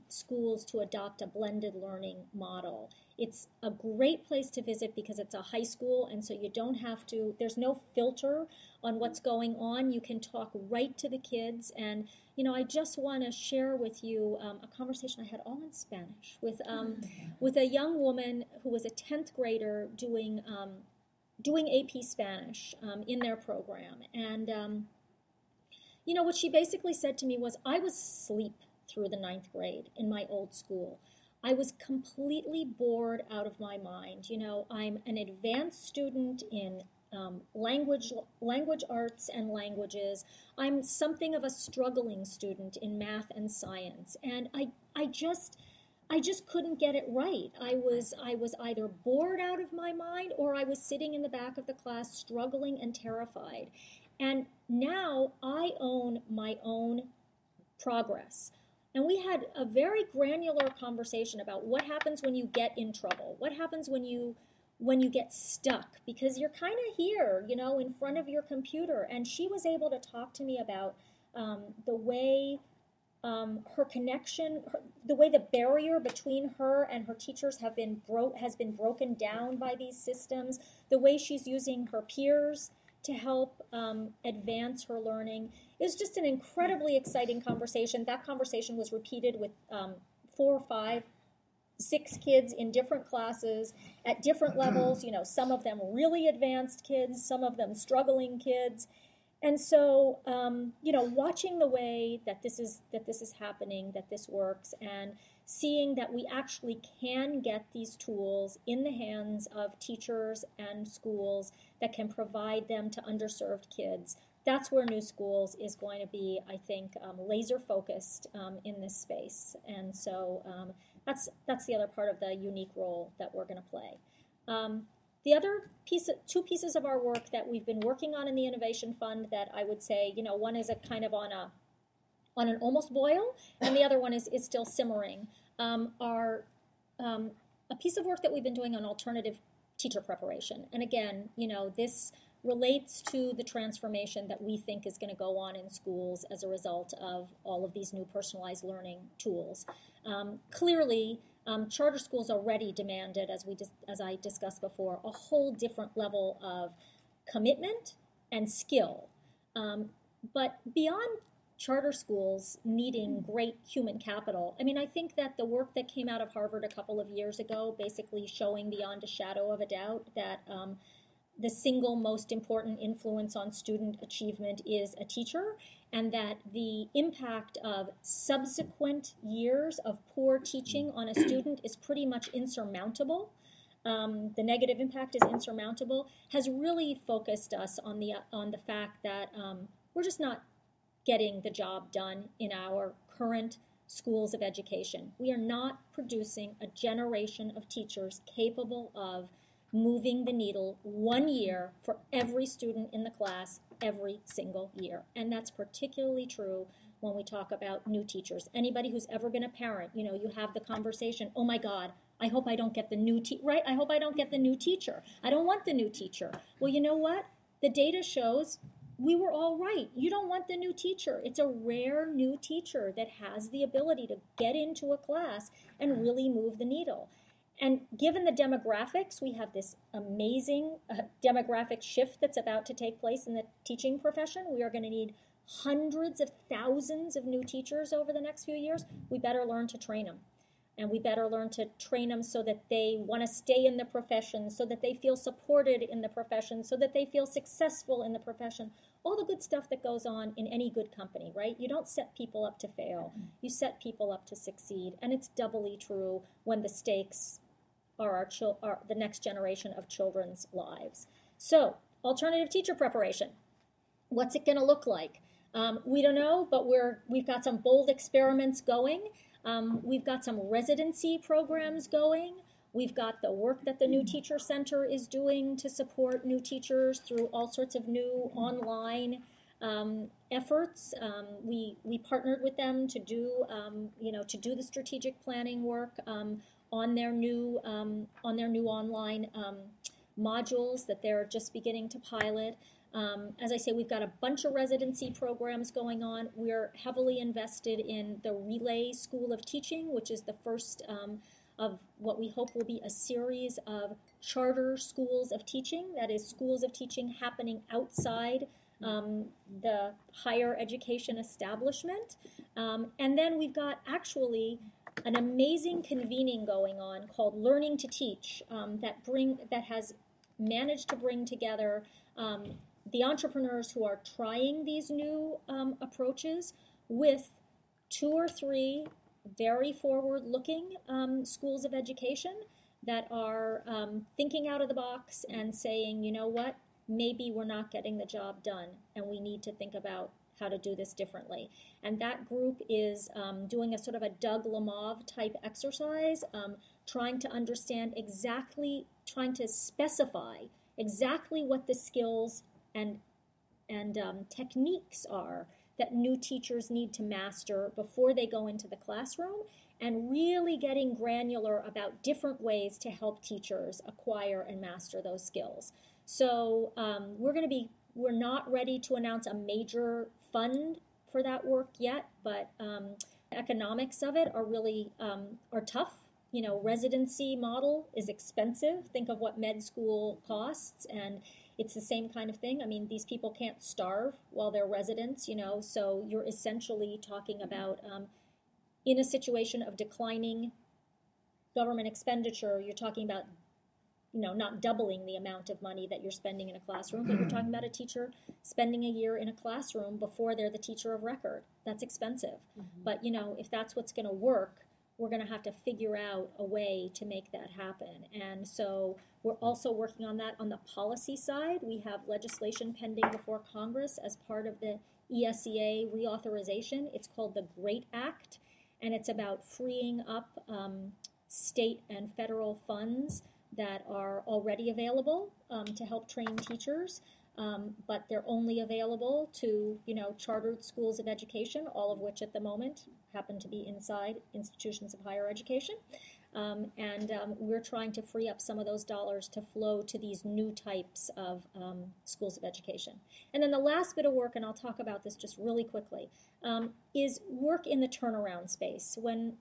schools to adopt a blended learning model. It's a great place to visit because it's a high school, and so you don't have to, there's no filter on what's going on. You can talk right to the kids. And, I just want to share with you a conversation I had all in Spanish with a young woman who was a 10th grader doing AP Spanish in their program. And, what she basically said to me was, I was asleep through the 9th grade in my old school. I was completely bored out of my mind. I'm an advanced student in language arts and languages. I'm something of a struggling student in math and science. And I just couldn't get it right. I was either bored out of my mind or I was sitting in the back of the class struggling and terrified. And now I own my own progress. And we had a very granular conversation about what happens when you get in trouble. What happens when you get stuck? Because you're kind of here, in front of your computer. And she was able to talk to me about the way her connection, the way the barrier between her and her teachers has been broken down by these systems, the way she's using her peers to help advance her learning. Is just an incredibly exciting conversation. That conversation was repeated with 4 or 5 6 kids in different classes at different levels, some of them really advanced kids, some of them struggling kids. And so, watching the way that this is happening, that this works, and seeing that we actually can get these tools in the hands of teachers and schools that can provide them to underserved kids, that's where New Schools is going to be, I think, laser focused in this space. And so that's the other part of the unique role that we're going to play. The other two pieces of our work that we've been working on in the Innovation Fund that I would say, one is a kind of on an almost boil, and the other one is still simmering, are a piece of work that we've been doing on alternative teacher preparation. And again, this relates to the transformation that we think is going to go on in schools as a result of all of these new personalized learning tools. Clearly, charter schools already demanded, as I discussed before, a whole different level of commitment and skill. But beyond charter schools needing great human capital, I think that the work that came out of Harvard a couple of years ago, basically showing beyond a shadow of a doubt that the single most important influence on student achievement is a teacher, and that the impact of subsequent years of poor teaching on a student is pretty much insurmountable. The negative impact is insurmountable, has really focused us on the fact that we're just not getting the job done in our current schools of education. We are not producing a generation of teachers capable of moving the needle 1 year for every student in the class every single year. And that's particularly true when we talk about new teachers. Anybody who's ever been a parent, you have the conversation, oh my God, I hope I don't get the new right? I hope I don't get the new teacher. I don't want the new teacher. Well, you know what? The data shows we were all right. You don't want the new teacher. It's a rare new teacher that has the ability to get into a class and really move the needle. And given the demographics, we have this amazing demographic shift that's about to take place in the teaching profession. We are going to need hundreds of thousands of new teachers over the next few years. We better learn to train them. And we better learn to train them so that they want to stay in the profession, so that they feel supported in the profession, so that they feel successful in the profession. All the good stuff that goes on in any good company, right? You don't set people up to fail. You set people up to succeed. And it's doubly true when the stakes are the next generation of children's lives. So, alternative teacher preparation. What's it going to look like? We don't know, but we've got some bold experiments going. We've got some residency programs going. We've got the work that the New Teacher Center is doing to support new teachers through all sorts of new online efforts. We partnered with them to do the strategic planning work on their new online modules that they're just beginning to pilot. As I say, we've got a bunch of residency programs going on. We're heavily invested in the Relay School of Teaching, which is the first of what we hope will be a series of charter schools of teaching, that is, schools of teaching happening outside the higher education establishment. And then we've got actually an amazing convening going on called Learning to Teach that has managed to bring together the entrepreneurs who are trying these new approaches with 2 or 3 very forward-looking schools of education that are thinking out of the box and saying, you know what, maybe we're not getting the job done and we need to think about how to do this differently. And that group is doing a sort of a Doug Lemov type exercise, trying to specify exactly what the skills and techniques are that new teachers need to master before they go into the classroom, and really getting granular about different ways to help teachers acquire and master those skills. So we're not ready to announce a major fund for that work yet, but the economics of it are really are tough. Residency model is expensive. Think of what med school costs, and it's the same kind of thing. I mean, these people can't starve while they're residents, so you're essentially talking about in a situation of declining government expenditure, you're talking about, not doubling the amount of money that you're spending in a classroom, but you're talking about a teacher spending a year in a classroom before they're the teacher of record. That's expensive. But, if that's what's going to work, we're going to have to figure out a way to make that happen. And so we're also working on that on the policy side. We have legislation pending before Congress as part of the ESEA reauthorization. It's called the GREAT Act, and it's about freeing up state and federal funds that are already available to help train teachers, but they're only available to, chartered schools of education, all of which at the moment happen to be inside institutions of higher education. And we're trying to free up some of those dollars to flow to these new types of schools of education. And then the last bit of work, and I'll talk about this just really quickly, is work in the turnaround space. When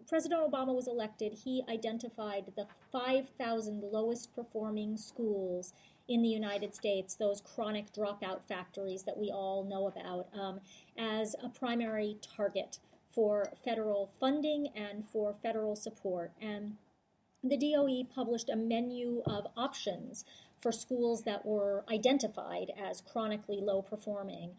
President Obama was elected, he identified the 5,000 lowest performing schools in the United States, those chronic dropout factories that we all know about, as a primary target for federal funding and for federal support. And the DOE published a menu of options for schools that were identified as chronically low performing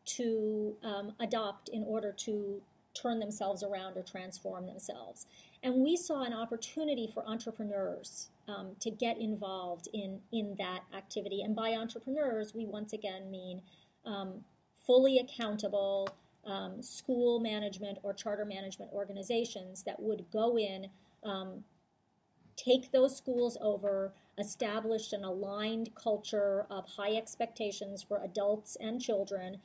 to adopt in order to turn themselves around or transform themselves. And we saw an opportunity for entrepreneurs to get involved in that activity. And by entrepreneurs, we once again mean fully accountable school management or charter management organizations that would go in, take those schools over, establish an aligned culture of high expectations for adults and children,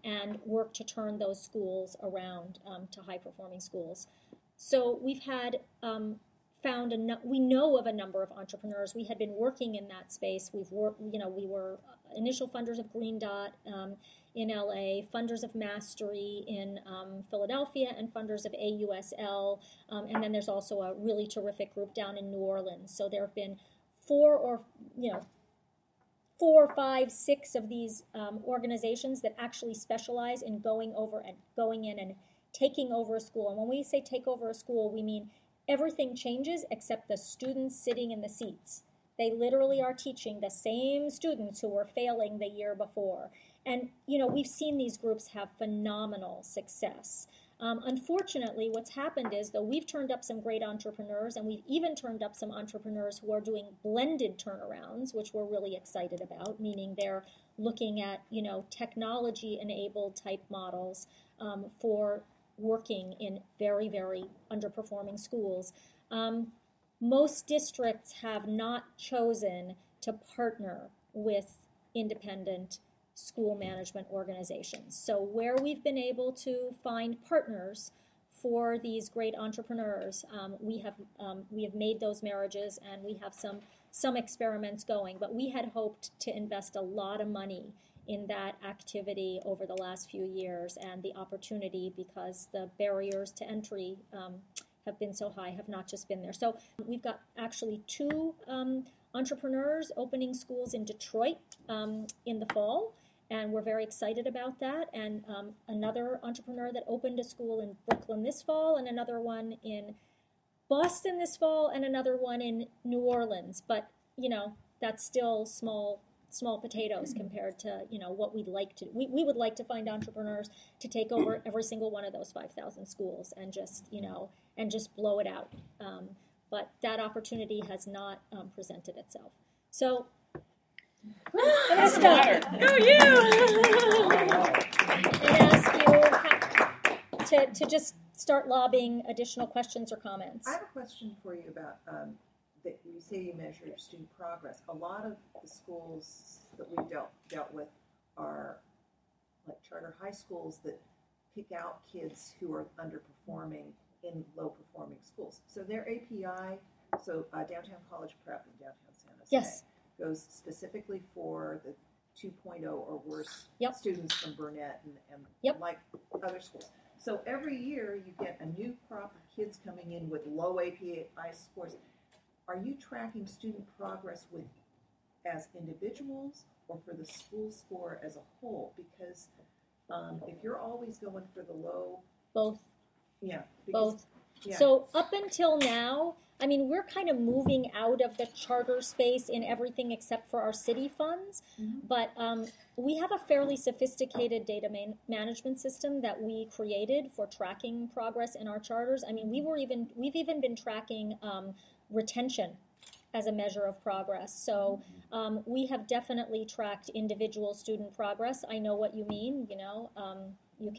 and work to turn those schools around to high-performing schools. So we've had we know of a number of entrepreneurs. We had been working in that space. We were initial funders of Green Dot in LA, funders of Mastery in Philadelphia, and funders of AUSL. And then there's also a really terrific group down in New Orleans. So there have been 4, 5, 6 of these organizations that actually specialize in going in and taking over a school. And when we say take over a school, we mean everything changes except the students sitting in the seats. They literally are teaching the same students who were failing the year before. And, we've seen these groups have phenomenal success. Unfortunately, what's happened is, though we've turned up some great entrepreneurs, and we've even turned up some entrepreneurs who are doing blended turnarounds, which we're really excited about, meaning they're looking at, technology-enabled type models for working in very, very underperforming schools. Most districts have not chosen to partner with independent school management organizations. So where we've been able to find partners for these great entrepreneurs, we have made those marriages, and we have some experiments going. But we had hoped to invest a lot of money in that activity over the last few years, and the opportunity, because the barriers to entry have been so high, have not just been there. So we've got actually 2 entrepreneurs opening schools in Detroit in the fall, and we're very excited about that. And another entrepreneur that opened a school in Brooklyn this fall, and another one in Boston this fall, and another one in New Orleans. But, that's still small potatoes compared to, what we'd like to. We would like to find entrepreneurs to take over every single one of those 5,000 schools and just, and just blow it out. But that opportunity has not presented itself. So, I'm going to stop. Go you! And ask you to just start lobbing additional questions or comments. I have a question for you about that you say you measure student progress. A lot of the schools that we dealt with are like charter high schools that pick out kids who are underperforming in low-performing schools. So their API, Downtown College Prep in downtown San Jose, yes, goes specifically for the 2.0 or worse students from Burnett and like other schools. So every year you get a new crop of kids coming in with low API scores. Are you tracking student progress as individuals or for the school score as a whole? Because if you're always going for the low... Both. Yeah. Both. Yeah. So up until now, I mean, we're kind of moving out of the charter space in everything except for our city funds, but we have a fairly sophisticated data management system that we created for tracking progress in our charters. I mean, we've even been tracking retention as a measure of progress. So we have definitely tracked individual student progress. I know what you mean. You know, you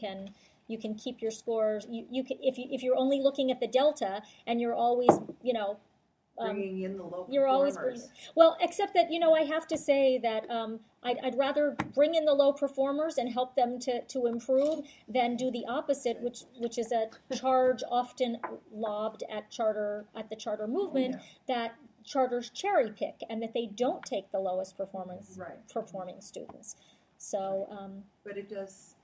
can keep your scores. You can, if you're only looking at the delta and you're always, you know, bringing in the low you're always well, except that, you know, I have to say that I'd rather bring in the low performers and help them to improve than do the opposite, which is a charge often lobbed at the charter movement that charters cherry pick and that they don't take the lowest performing students. So, but it does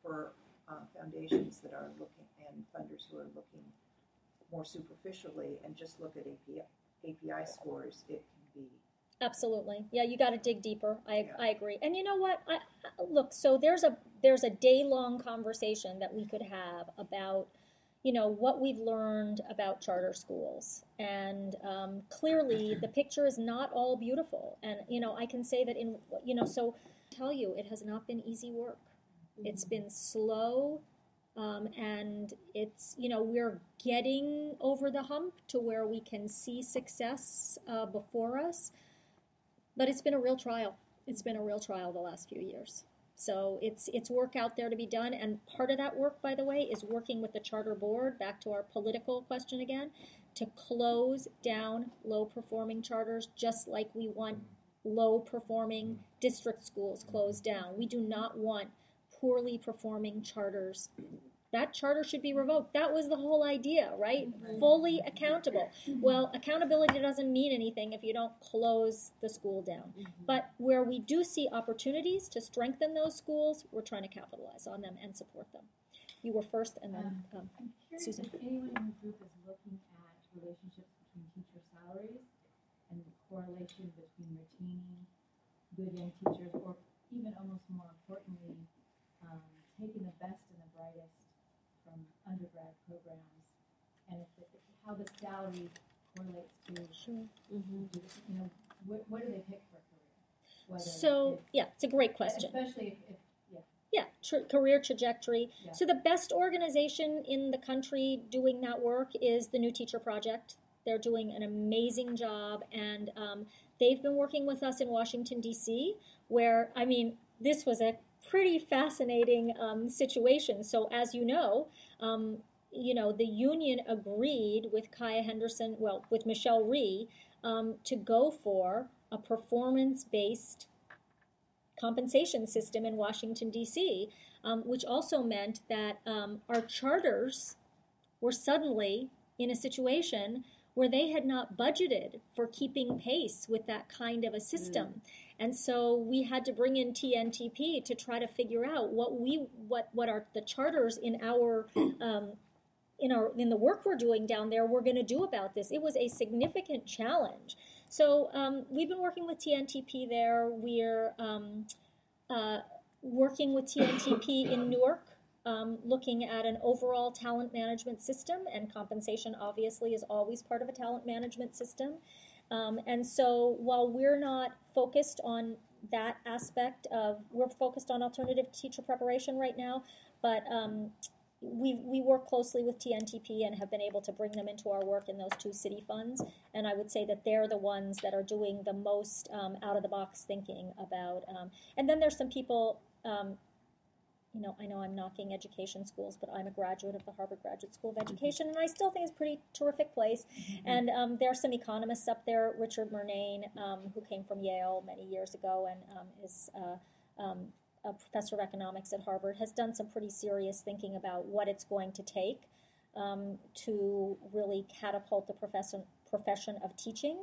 for foundations that are looking and funders who are looking more superficially and just look at API scores, it can be. Absolutely. Yeah, you got to dig deeper. I agree. And you know what? Look, so there's a day-long conversation that we could have about, you know, what we've learned about charter schools. And clearly the picture is not all beautiful. And, you know, I can say that so I tell you, it has not been easy work. It's been slow. And it's, you know, we're getting over the hump to where we can see success before us. But it's been a real trial. It's been a real trial the last few years. So it's work out there to be done. And part of that work, by the way, is working with the charter board, back to our political question again, to close down low-performing charters, just like we want low-performing district schools closed down. We do not want poorly performing charters. That charter should be revoked. That was the whole idea, right? Fully accountable. Well, accountability doesn't mean anything if you don't close the school down. But where we do see opportunities to strengthen those schools, we're trying to capitalize on them and support them. You were first, and then I'm curious Susan. if anyone in the group is looking at relationships between teacher salaries and the correlation between retaining good young teachers, or even almost more importantly, taking the best and the brightest from undergrad programs, and how the salary correlates to, you know, what do they pick for a career? So, yeah, it's a great question. Especially if career trajectory. Yeah. So the best organization in the country doing that work is the New Teacher Project. They're doing an amazing job, and they've been working with us in Washington, D.C., where, I mean, this was a pretty fascinating situation. So as you know, the union agreed with with Michelle Rhee, to go for a performance-based compensation system in Washington, D.C., which also meant that our charters were suddenly in a situation where they had not budgeted for keeping pace with that kind of a system. And so we had to bring in TNTP to try to figure out what the charters in the work we're doing down there were going to do about this. It was a significant challenge. So we've been working with TNTP there. We're working with TNTP in Newark, looking at an overall talent management system, and compensation obviously is always part of a talent management system. And so while we're not focused on that aspect we're focused on alternative teacher preparation right now, but we work closely with TNTP and have been able to bring them into our work in those two city funds. And I would say that they're the ones that are doing the most out-of-the-box thinking about. And then there's some people, I know I'm knocking education schools, but I'm a graduate of the Harvard Graduate School of Education, and I still think it's a pretty terrific place. And there are some economists up there, Richard Murnane, who came from Yale many years ago and is a professor of economics at Harvard, has done some pretty serious thinking about what it's going to take to really catapult the profession of teaching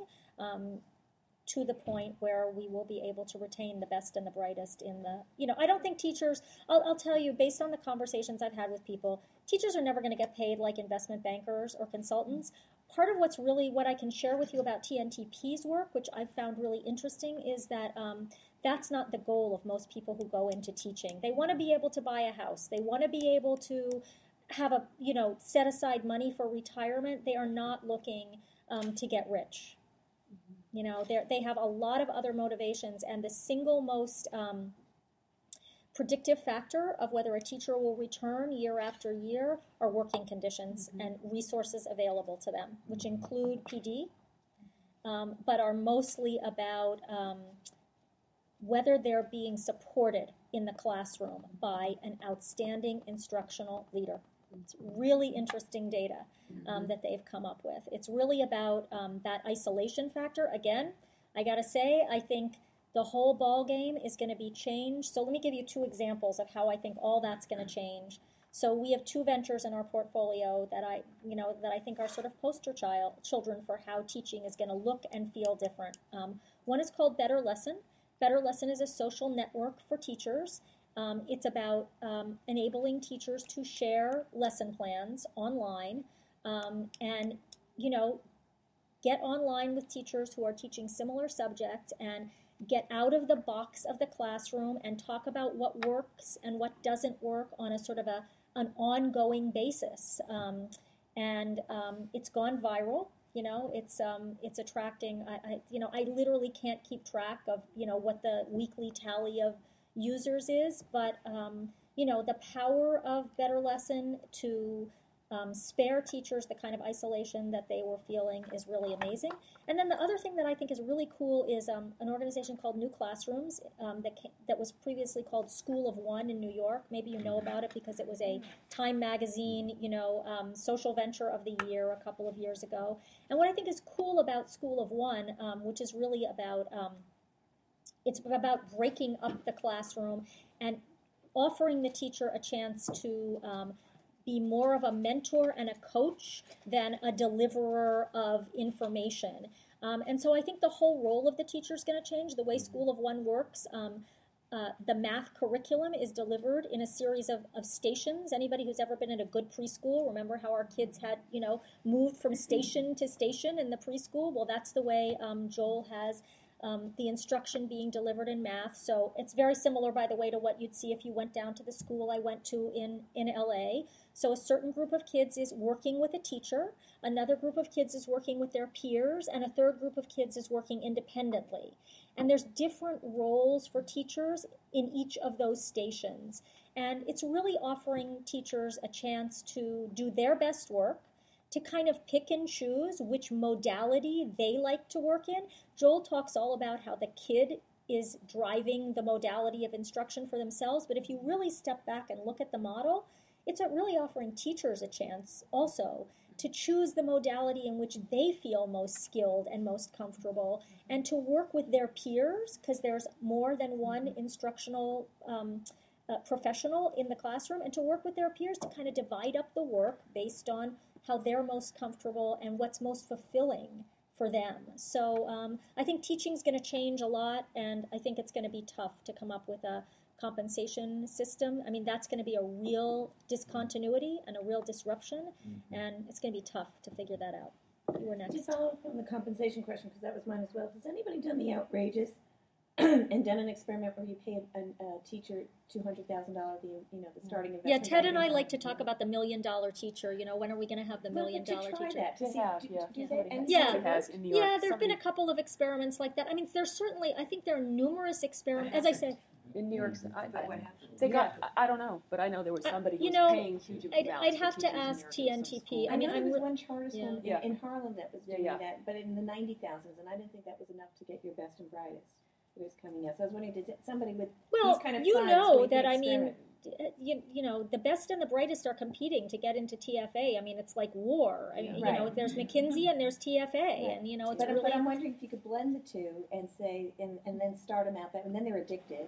to the point where we will be able to retain the best and the brightest in the, I don't think teachers, I'll tell you, based on the conversations I've had with people, teachers are never going to get paid like investment bankers or consultants. Part of what I can share with you about TNTP's work, which I've found really interesting, is that that's not the goal of most people who go into teaching. They want to be able to buy a house. They want to be able to have a, set aside money for retirement. They are not looking to get rich. They have a lot of other motivations, and the single most predictive factor of whether a teacher will return year after year are working conditions and resources available to them, which include PD, but are mostly about whether they're being supported in the classroom by an outstanding instructional leader. It's really interesting data that they've come up with. It's really about that isolation factor. Again, I gotta say, I think the whole ball game is going to be changed. So let me give you 2 examples of how I think all that's going to change. So we have 2 ventures in our portfolio that I think are sort of poster children for how teaching is going to look and feel different. One is called Better Lesson. Better Lesson is a social network for teachers. It's about enabling teachers to share lesson plans online and, get online with teachers who are teaching similar subjects and get out of the box of the classroom and talk about what works and what doesn't work on a sort of an ongoing basis. It's gone viral. It's attracting. I literally can't keep track of what the weekly tally of users is, but the power of Better Lesson to spare teachers the kind of isolation that they were feeling is really amazing. And then the other thing that I think is really cool is an organization called New Classrooms that was previously called School of One in New York. Maybe you know about it because it was a Time magazine, social venture of the year a couple of years ago. And what I think is cool about School of One, which is really about it's about breaking up the classroom and offering the teacher a chance to be more of a mentor and a coach than a deliverer of information. And so I think the whole role of the teacher is going to change. The way School of One works, the math curriculum is delivered in a series of stations. Anybody who's ever been in a good preschool, remember how our kids had, moved from station to station in the preschool? Well, that's the way Joel has the instruction being delivered in math. So it's very similar, by the way, to what you'd see if you went down to the school I went to in LA. So a certain group of kids is working with a teacher, another group of kids is working with their peers, and a third group of kids is working independently. And there's different roles for teachers in each of those stations. And it's really offering teachers a chance to do their best work, to kind of pick and choose which modality they like to work in. Joel talks all about how the kid is driving the modality of instruction for themselves, but if you really step back and look at the model, it's really offering teachers a chance also to choose the modality in which they feel most skilled and most comfortable, and to work with their peers, because there's more than one instructional professional in the classroom, and to work with their peers to kind of divide up the work based on how they're most comfortable and what's most fulfilling for them. So I think teaching is going to change a lot, and I think it's going to be tough to come up with a compensation system. I mean, that's going to be a real discontinuity and a real disruption, and it's going to be tough to figure that out. You were next. To follow up on the compensation question, because that was mine as well. Has anybody done the outrageous and done an experiment where you pay a teacher $200,000, the starting investment? Yeah, Ted and I like to talk about the $1 million teacher. When are we going to have the $1 million teacher? That to see, yeah, there have been a couple of experiments like that. I mean, there's certainly, I think there are numerous experiments. As I said, in New York, they got. I don't know, but I know there was somebody who was paying huge amounts. I'd have to ask TNTP. I mean, there was one charter school in Harlem that was doing that, but in the 90,000s, and I didn't think that was enough to get your best and brightest. It was coming out. So I was wondering, did somebody with these kind of funds that I mean, the best and the brightest are competing to get into TFA. I mean, it's like war. I mean, there's McKinsey and there's TFA, and it's but, really. But I'm wondering if you could blend the two and say, and then start them out, and then they're addicted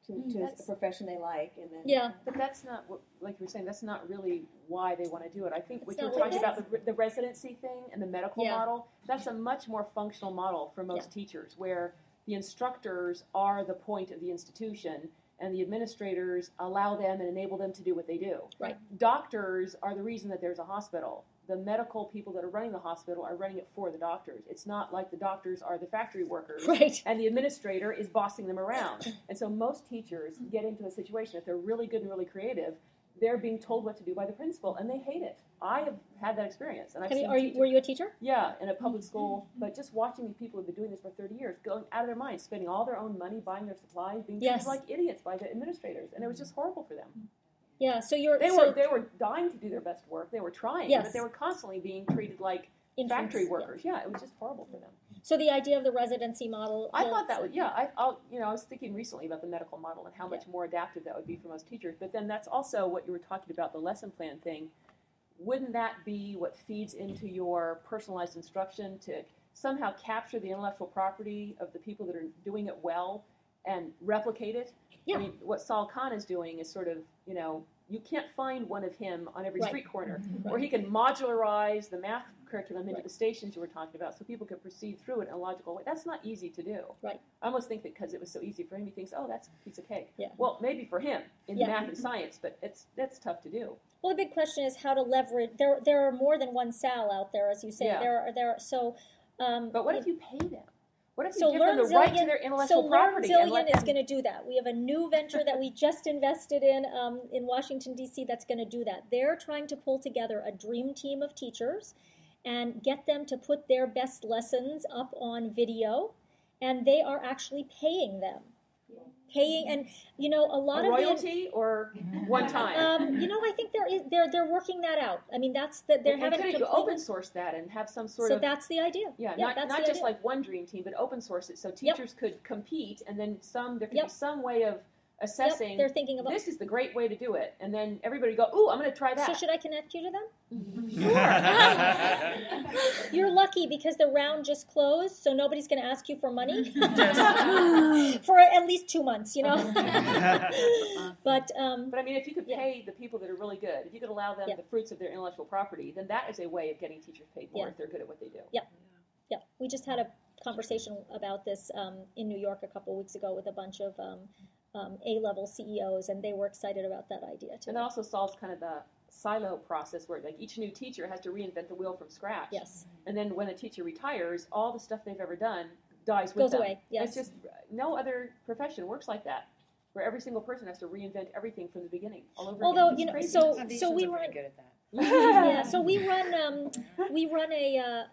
to a profession they like, and then but that's not what, like you were saying. That's not really why they want to do it. I think what you're talking about, the residency thing and the medical model, that's a much more functional model for most teachers, where the instructors are the point of the institution, and the administrators allow them and enable them to do what they do. Right. Doctors are the reason that there's a hospital. The medical people that are running the hospital are running it for the doctors. It's not like the doctors are the factory workers, and the administrator is bossing them around. And so most teachers get into a situation, if they're really good and really creative, they're being told what to do by the principal, and they hate it. I have had that experience, and I've seen were you a teacher? Yeah, in a public school, but just watching these people who've been doing this for 30 years, going out of their minds, spending all their own money, buying their supplies, being treated like idiots by the administrators, and it was just horrible for them. Yeah, so they were dying to do their best work. They were trying, but they were constantly being treated like factory workers. Yeah, it was just horrible for them. So the idea of the residency model. I thought that was I was thinking recently about the medical model and how much more adaptive that would be for most teachers. But then that's also what you were talking about, the lesson plan thing. Wouldn't that be what feeds into your personalized instruction to somehow capture the intellectual property of the people that are doing it well and replicate it? Yeah. I mean, what Saul Khan is doing is sort of, you can't find one of him on every street corner, where he can modularize the math curriculum into the stations you were talking about so people could proceed through it in a logical way. That's not easy to do. Right. I almost think that because it was so easy for him, he thinks, oh, that's a piece of cake. Yeah. Well, maybe for him in math and science, but that's tough to do. Well, the big question is how to leverage. There are more than one Sal out there, as you say. Yeah. But what if you pay them? What if you give them the right to their intellectual property? So Learn Zillion is going to do that. We have a new venture that we just invested in Washington, D.C. that's going to do that. They're trying to pull together a dream team of teachers and get them to put their best lessons up on video, and they are actually paying them. And a lot a of royalty or one time. I think they're working that out. I mean, they're having to open source that and have some sort of. So that's the idea. Yeah, not just like one dream team, but open source it so teachers could compete, and then there could be some way of assessing. They're thinking about this is the great way to do it, and then everybody go, "Ooh, I'm going to try that." So should I connect you to them? Sure. You're lucky because the round just closed, so nobody's going to ask you for money for at least 2 months, But I mean, if you could pay the people that are really good, if you could allow them the fruits of their intellectual property, then that is a way of getting teachers paid more if they're good at what they do. Yeah. We just had a conversation about this in New York a couple of weeks ago with a bunch of A-level CEOs, and they were excited about that idea too. And that also solves kind of the silo process where like each new teacher has to reinvent the wheel from scratch. Yes. And then when a teacher retires, all the stuff they've ever done dies with them. Goes away. Yes. It's just no other profession works like that, where every single person has to reinvent everything from the beginning all over again. So we run good at that. Yeah, so we run a.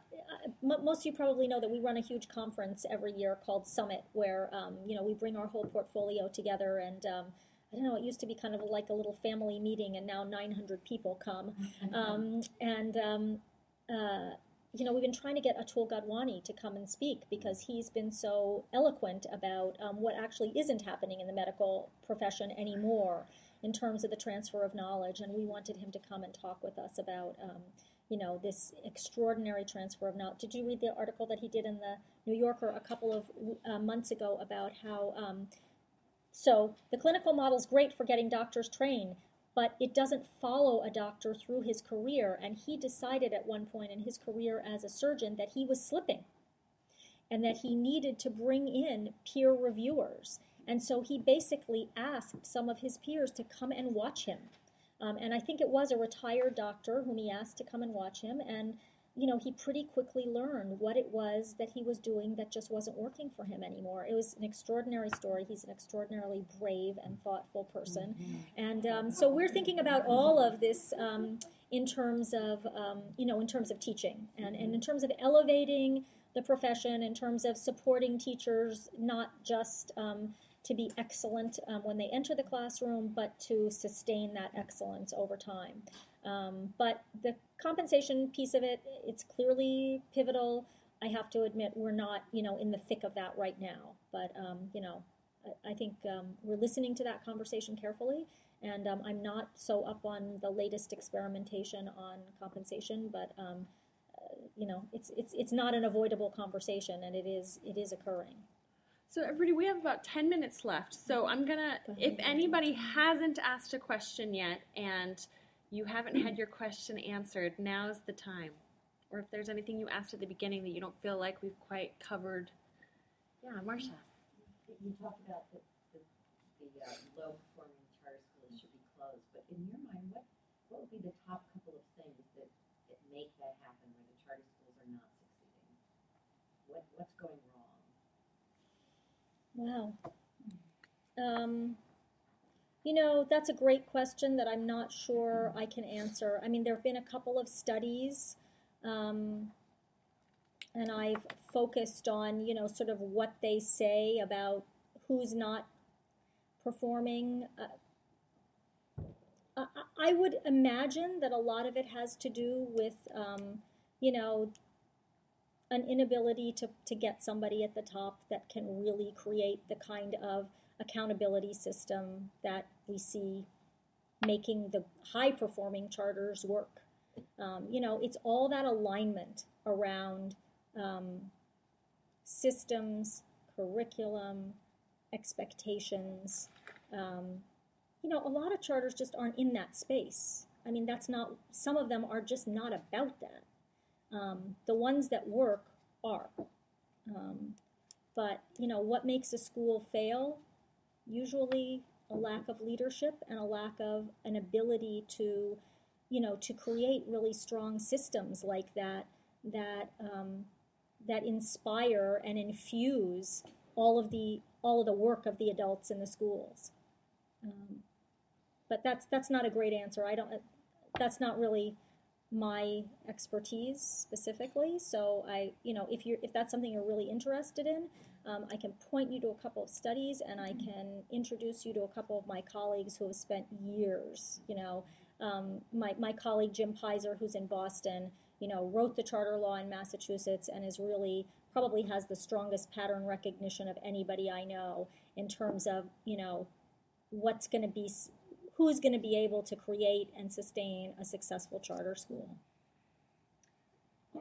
Most of you probably know that we run a huge conference every year called Summit, where we bring our whole portfolio together, and I don't know, it used to be kind of like a little family meeting, and now 900 people come, we've been trying to get Atul Gadwani to come and speak because he's been so eloquent about what actually isn't happening in the medical profession anymore in terms of the transfer of knowledge, and we wanted him to come and talk with us about this extraordinary transfer of knowledge. Did you read the article that he did in the New Yorker a couple of months ago about how so the clinical model is great for getting doctors trained, but it doesn't follow a doctor through his career, and he decided at one point in his career as a surgeon that he was slipping and that he needed to bring in peer reviewers. And so he basically asked some of his peers to come and watch him. And I think it was a retired doctor whom he asked to come and watch him. And, he pretty quickly learned what it was that he was doing that just wasn't working for him anymore. It was an extraordinary story. He's an extraordinarily brave and thoughtful person. And so we're thinking about all of this in terms of, teaching and in terms of elevating the profession, in terms of supporting teachers, not just to be excellent when they enter the classroom, but to sustain that excellence over time. But the compensation piece of it, it's clearly pivotal. I have to admit we're not, in the thick of that right now. But, I think we're listening to that conversation carefully. And I'm not so up on the latest experimentation on compensation, but, it's not an avoidable conversation, and it is occurring. So everybody, we have about 10 minutes left. So I'm gonna, if anybody hasn't asked a question yet and you haven't had your question answered, now's the time. Or if there's anything you asked at the beginning that you don't feel like we've quite covered. Yeah, Marcia. You talked about the low-performing charter schools should be closed, but in your mind, what would be the top couple of things that make that happen where the charter schools are not succeeding? What's going wrong? Wow. You know, that's a great question that I'm not sure I can answer. I mean, there have been a couple of studies, and I've focused on, you know, sort of what they say about who's not performing. I would imagine that a lot of it has to do with, you know, an inability to get somebody at the top that can really create the kind of accountability system that we see making the high-performing charters work. You know, it's all that alignment around systems, curriculum, expectations. You know, a lot of charters just aren't in that space. I mean, that's not, some of them are just not about that. The ones that work are. But, you know, what makes a school fail? Usually a lack of leadership and a lack of an ability to, you know, to create really strong systems like that, that inspire and infuse all of the work of the adults in the schools. But that's not a great answer. That's not really my expertise specifically. So you know, if that's something you're really interested in, I can point you to a couple of studies, and I can introduce you to a couple of my colleagues who have spent years. You know, my colleague Jim Pizer, who's in Boston, you know, wrote the charter law in Massachusetts and is really probably has the strongest pattern recognition of anybody I know in terms of, you know, who's going to be able to create and sustain a successful charter school.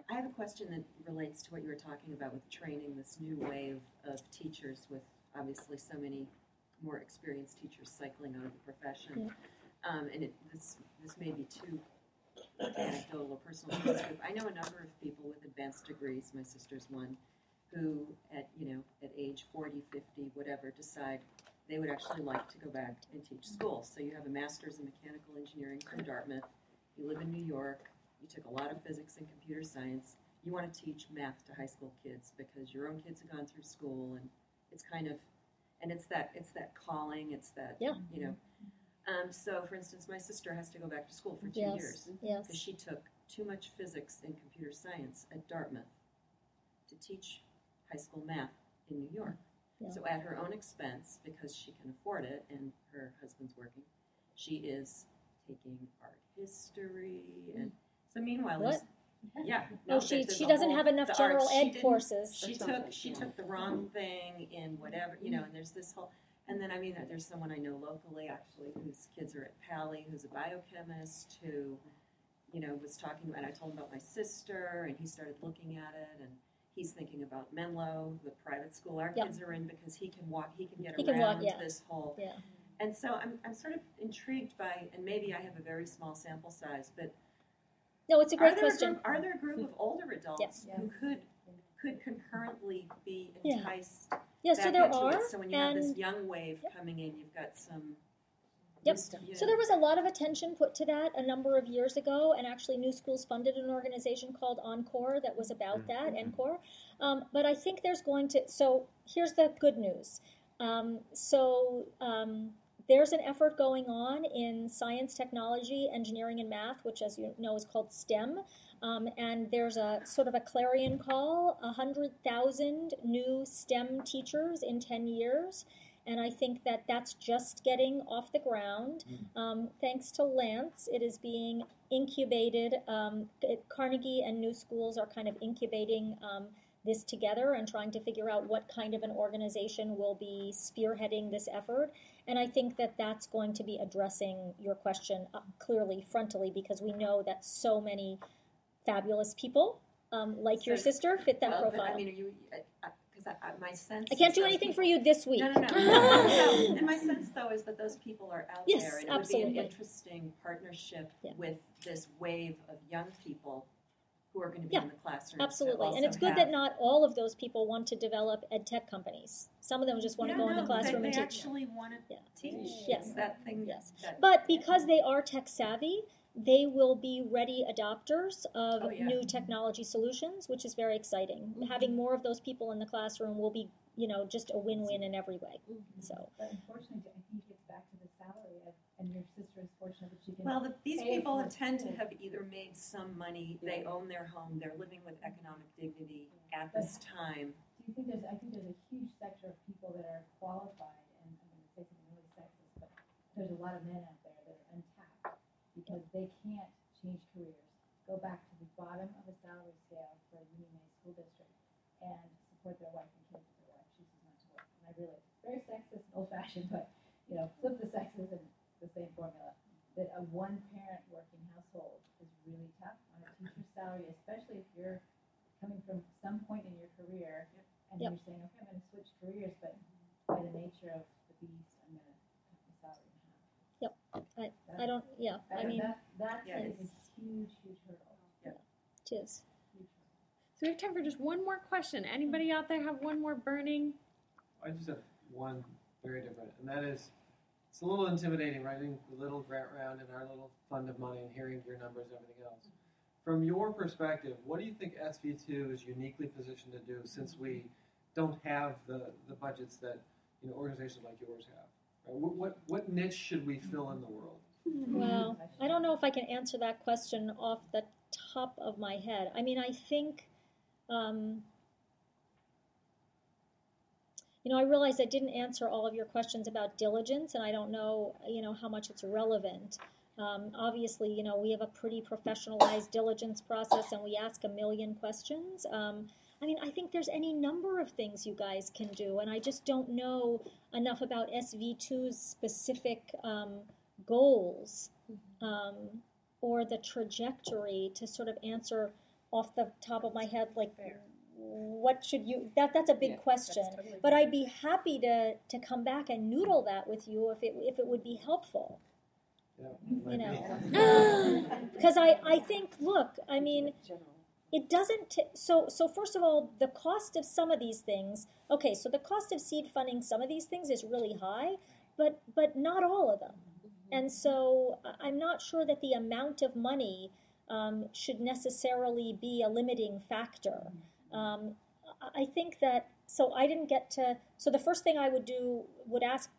I have a question that relates to what you were talking about with training this new wave of teachers, with obviously so many more experienced teachers cycling out of the profession. And this may be too anecdotal or personal to this group. I know a number of people with advanced degrees, my sister's one, who at age 40, 50, whatever, decide they would actually like to go back and teach school. So you have a master's in mechanical engineering from Dartmouth, you live in New York, you took a lot of physics and computer science, you want to teach math to high school kids because your own kids have gone through school, and it's kind of, and it's that calling, it's that, you know. So, for instance, my sister has to go back to school for 2 years because she took too much physics and computer science at Dartmouth to teach high school math in New York. So at her own expense, because she can afford it and her husband's working, she is taking art history. And so meanwhile, she doesn't have enough general ed courses. She took the wrong thing in whatever, you know, and there's this whole, and then, I mean, there's someone I know locally, actually, whose kids are at Pally, who's a biochemist, who, you know, was talking, and I told him about my sister, and he started looking at it, and he's thinking about Menlo, the private school our kids are in, because he can get around this whole. And so I'm sort of intrigued by, and maybe I have a very small sample size, but no, it's a great question. Are there a group of older adults who could concurrently be enticed? So there are. So when you have this young wave coming in, you've got some. Wisdom. So there was a lot of attention put to that a number of years ago, and actually NewSchools funded an organization called Encore that was about that, Encore. But I think there's going to, so here's the good news. There's an effort going on in science, technology, engineering, and math, which, as you know, is called STEM. And there's a sort of a clarion call, 100,000 new STEM teachers in 10 years. And I think that that's just getting off the ground. Thanks to Lance, it is being incubated. Carnegie and NewSchools are kind of incubating this together and trying to figure out what kind of an organization will be spearheading this effort. And I think that that's going to be addressing your question clearly, frontally, because we know that so many fabulous people like your sister fit that profile. But, I mean, my sense. I can't do anything for you this week. No. And my sense, though, is that those people are out there, and it would be an interesting partnership with this wave of young people who are going to be in the classroom. Absolutely, and it's good that not all of those people want to develop ed tech companies. Some of them just want to go in the classroom and teach. They actually want to teach. Yes, it's that thing. Yes, but because they are tech savvy, they will be ready adopters of new technology solutions, which is very exciting. Having more of those people in the classroom will be, you know, just a win-win in every way. So, but unfortunately, I think it gets back to this salary, and your sister is fortunate that she can. Well, these pay people for tend to school. have either made some money, they own their home, they're living with economic dignity at this time. Do you think there's? I think there's a huge sector of people that are qualified, and I'm going to say something really sexist, but there's a lot of men out there that are untapped because they can't change careers, go back to the bottom of the salary scale for a unionized school district, and support their wife and kids if their wife chooses not to work. And I realize it's very sexist and old-fashioned, but flip the sexism, the same formula. That a one-parent working household is really tough on a teacher's salary, especially if you're coming from some point in your career and you're saying, okay, I'm going to switch careers, but by the nature of the beast, I'm going to cut my salary in half. Yep. I don't. Yeah. I mean, that's a huge, huge hurdle. Yeah. It is. So we have time for just one more question. Anybody out there have one more burning? I just have one very different, and that is, it's a little intimidating writing the little grant round and our little fund of money and hearing your numbers and everything else. From your perspective, what do you think SV2 is uniquely positioned to do since we don't have the budgets that organizations like yours have? Right? What niche should we fill in the world? Well, I don't know if I can answer that question off the top of my head. I mean, I think, I realize I didn't answer all of your questions about diligence, and I don't know, how much it's relevant. Obviously, we have a pretty professionalized diligence process, and we ask 1 million questions. I think there's any number of things you guys can do, and I just don't know enough about SV2's specific goals or the trajectory to sort of answer off the top of my head, like, what should you, that's a big question, but I'd be happy to come back and noodle that with you if it would be helpful. Because I think, look, it doesn't, so first of all, the cost of some of these things, okay, so the cost of seed funding some of these things is really high, but not all of them. And so I'm not sure that the amount of money should necessarily be a limiting factor. I think that, so I didn't get to, so the first thing I would ask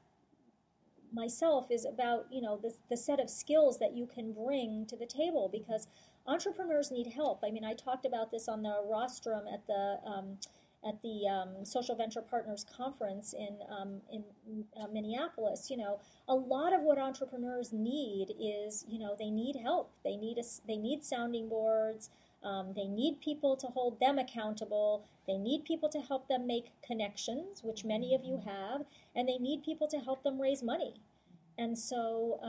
myself is about, the set of skills that you can bring to the table, because entrepreneurs need help. I talked about this on the rostrum at the Social Venture Partners Conference in Minneapolis. A lot of what entrepreneurs need is, they need help. They need sounding boards. They need people to hold them accountable. They need people to help them make connections, which many of you have, and they need people to help them raise money. And so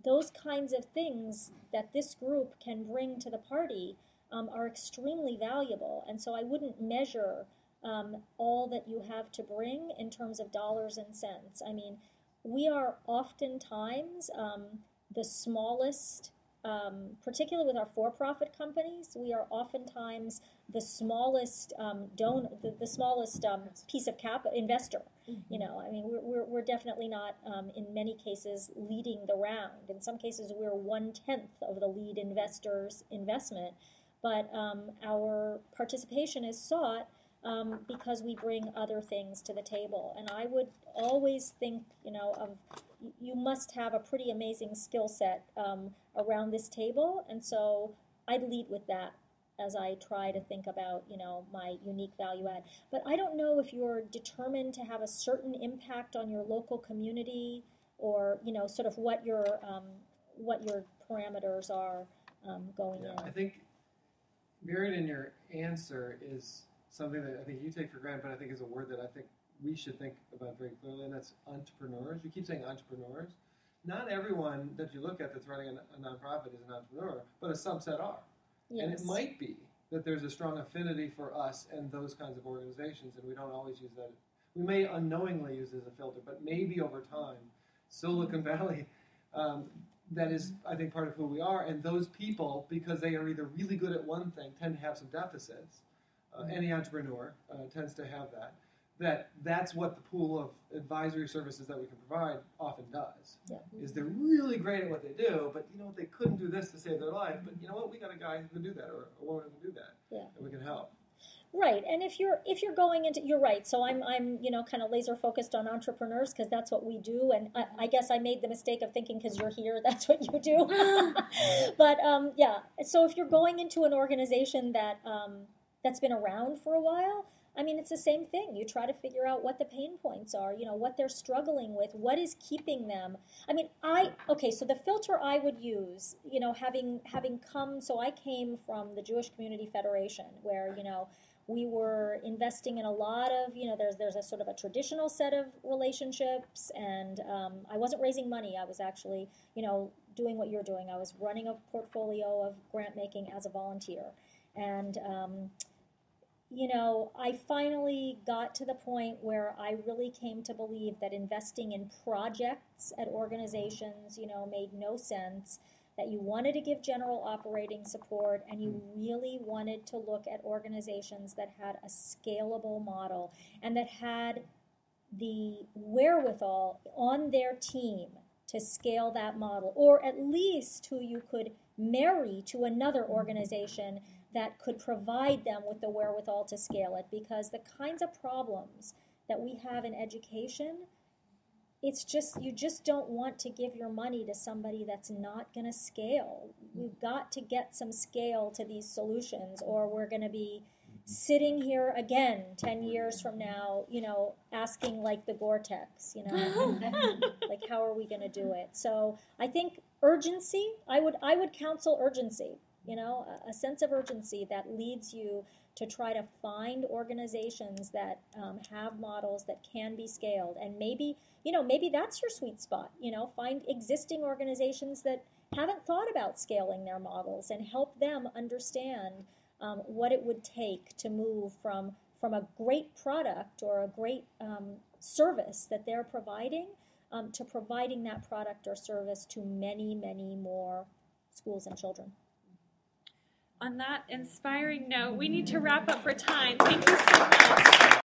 those kinds of things that this group can bring to the party are extremely valuable. And so I wouldn't measure all that you have to bring in terms of dollars and cents. We are oftentimes the smallest, particularly with our for-profit companies, we are oftentimes the smallest the smallest piece of investor. We're definitely not, in many cases, leading the round. In some cases, we're 1/10 of the lead investor's investment, but our participation is sought because we bring other things to the table. And I would always think, you must have a pretty amazing skill set around this table, and so I'd lead with that as I try to think about, my unique value add. But I don't know if you're determined to have a certain impact on your local community, or, sort of what your parameters are going in. I think buried in your answer is something that I think you take for granted, but I think is a word that I think we should think about very clearly, and that's entrepreneurs. You keep saying entrepreneurs. Not everyone that you look at that's running a nonprofit is an entrepreneur, but a subset are. Yes. And it might be that there's a strong affinity for us and those kinds of organizations, and we don't always use that. We may unknowingly use it as a filter, but maybe over time, Silicon Valley, that is, I think, part of who we are, and those people, because they are either really good at one thing, tend to have some deficits. Any entrepreneur tends to have that. That's what the pool of advisory services that we can provide often does. Yeah. Is they're really great at what they do, but they couldn't do this to save their life. But you know what? We got a guy who can do that, or a woman who can do that, and we can help. Right, and if you're going into, you're right. So I'm kind of laser focused on entrepreneurs because that's what we do, and I guess I made the mistake of thinking because you're here, that's what you do. But yeah, so if you're going into an organization that that's been around for a while, I mean, it's the same thing. You try to figure out what the pain points are, what they're struggling with, what is keeping them. I mean, so the filter I would use, having come, so I came from the Jewish Community Federation where, we were investing in a lot of, there's a sort of a traditional set of relationships, and I wasn't raising money. I was actually, doing what you're doing. I was running a portfolio of grant making as a volunteer. And, I finally got to the point where I really came to believe that investing in projects at organizations, made no sense, that you wanted to give general operating support, and you really wanted to look at organizations that had a scalable model and that had the wherewithal on their team to scale that model, or at least who you could marry to another organization that could provide them with the wherewithal to scale it. Because the kinds of problems that we have in education, it's just, you just don't want to give your money to somebody that's not going to scale. We've got to get some scale to these solutions, or we're going to be sitting here again 10 years from now, asking like the Gore-Tex, like how are we going to do it? So I think urgency, I would counsel urgency, a sense of urgency that leads you to try to find organizations that have models that can be scaled. And maybe that's your sweet spot, find existing organizations that haven't thought about scaling their models and help them understand what it would take to move from a great product or a great service that they're providing to providing that product or service to many, many more schools and children. On that inspiring note, we need to wrap up for time. Thank you so much.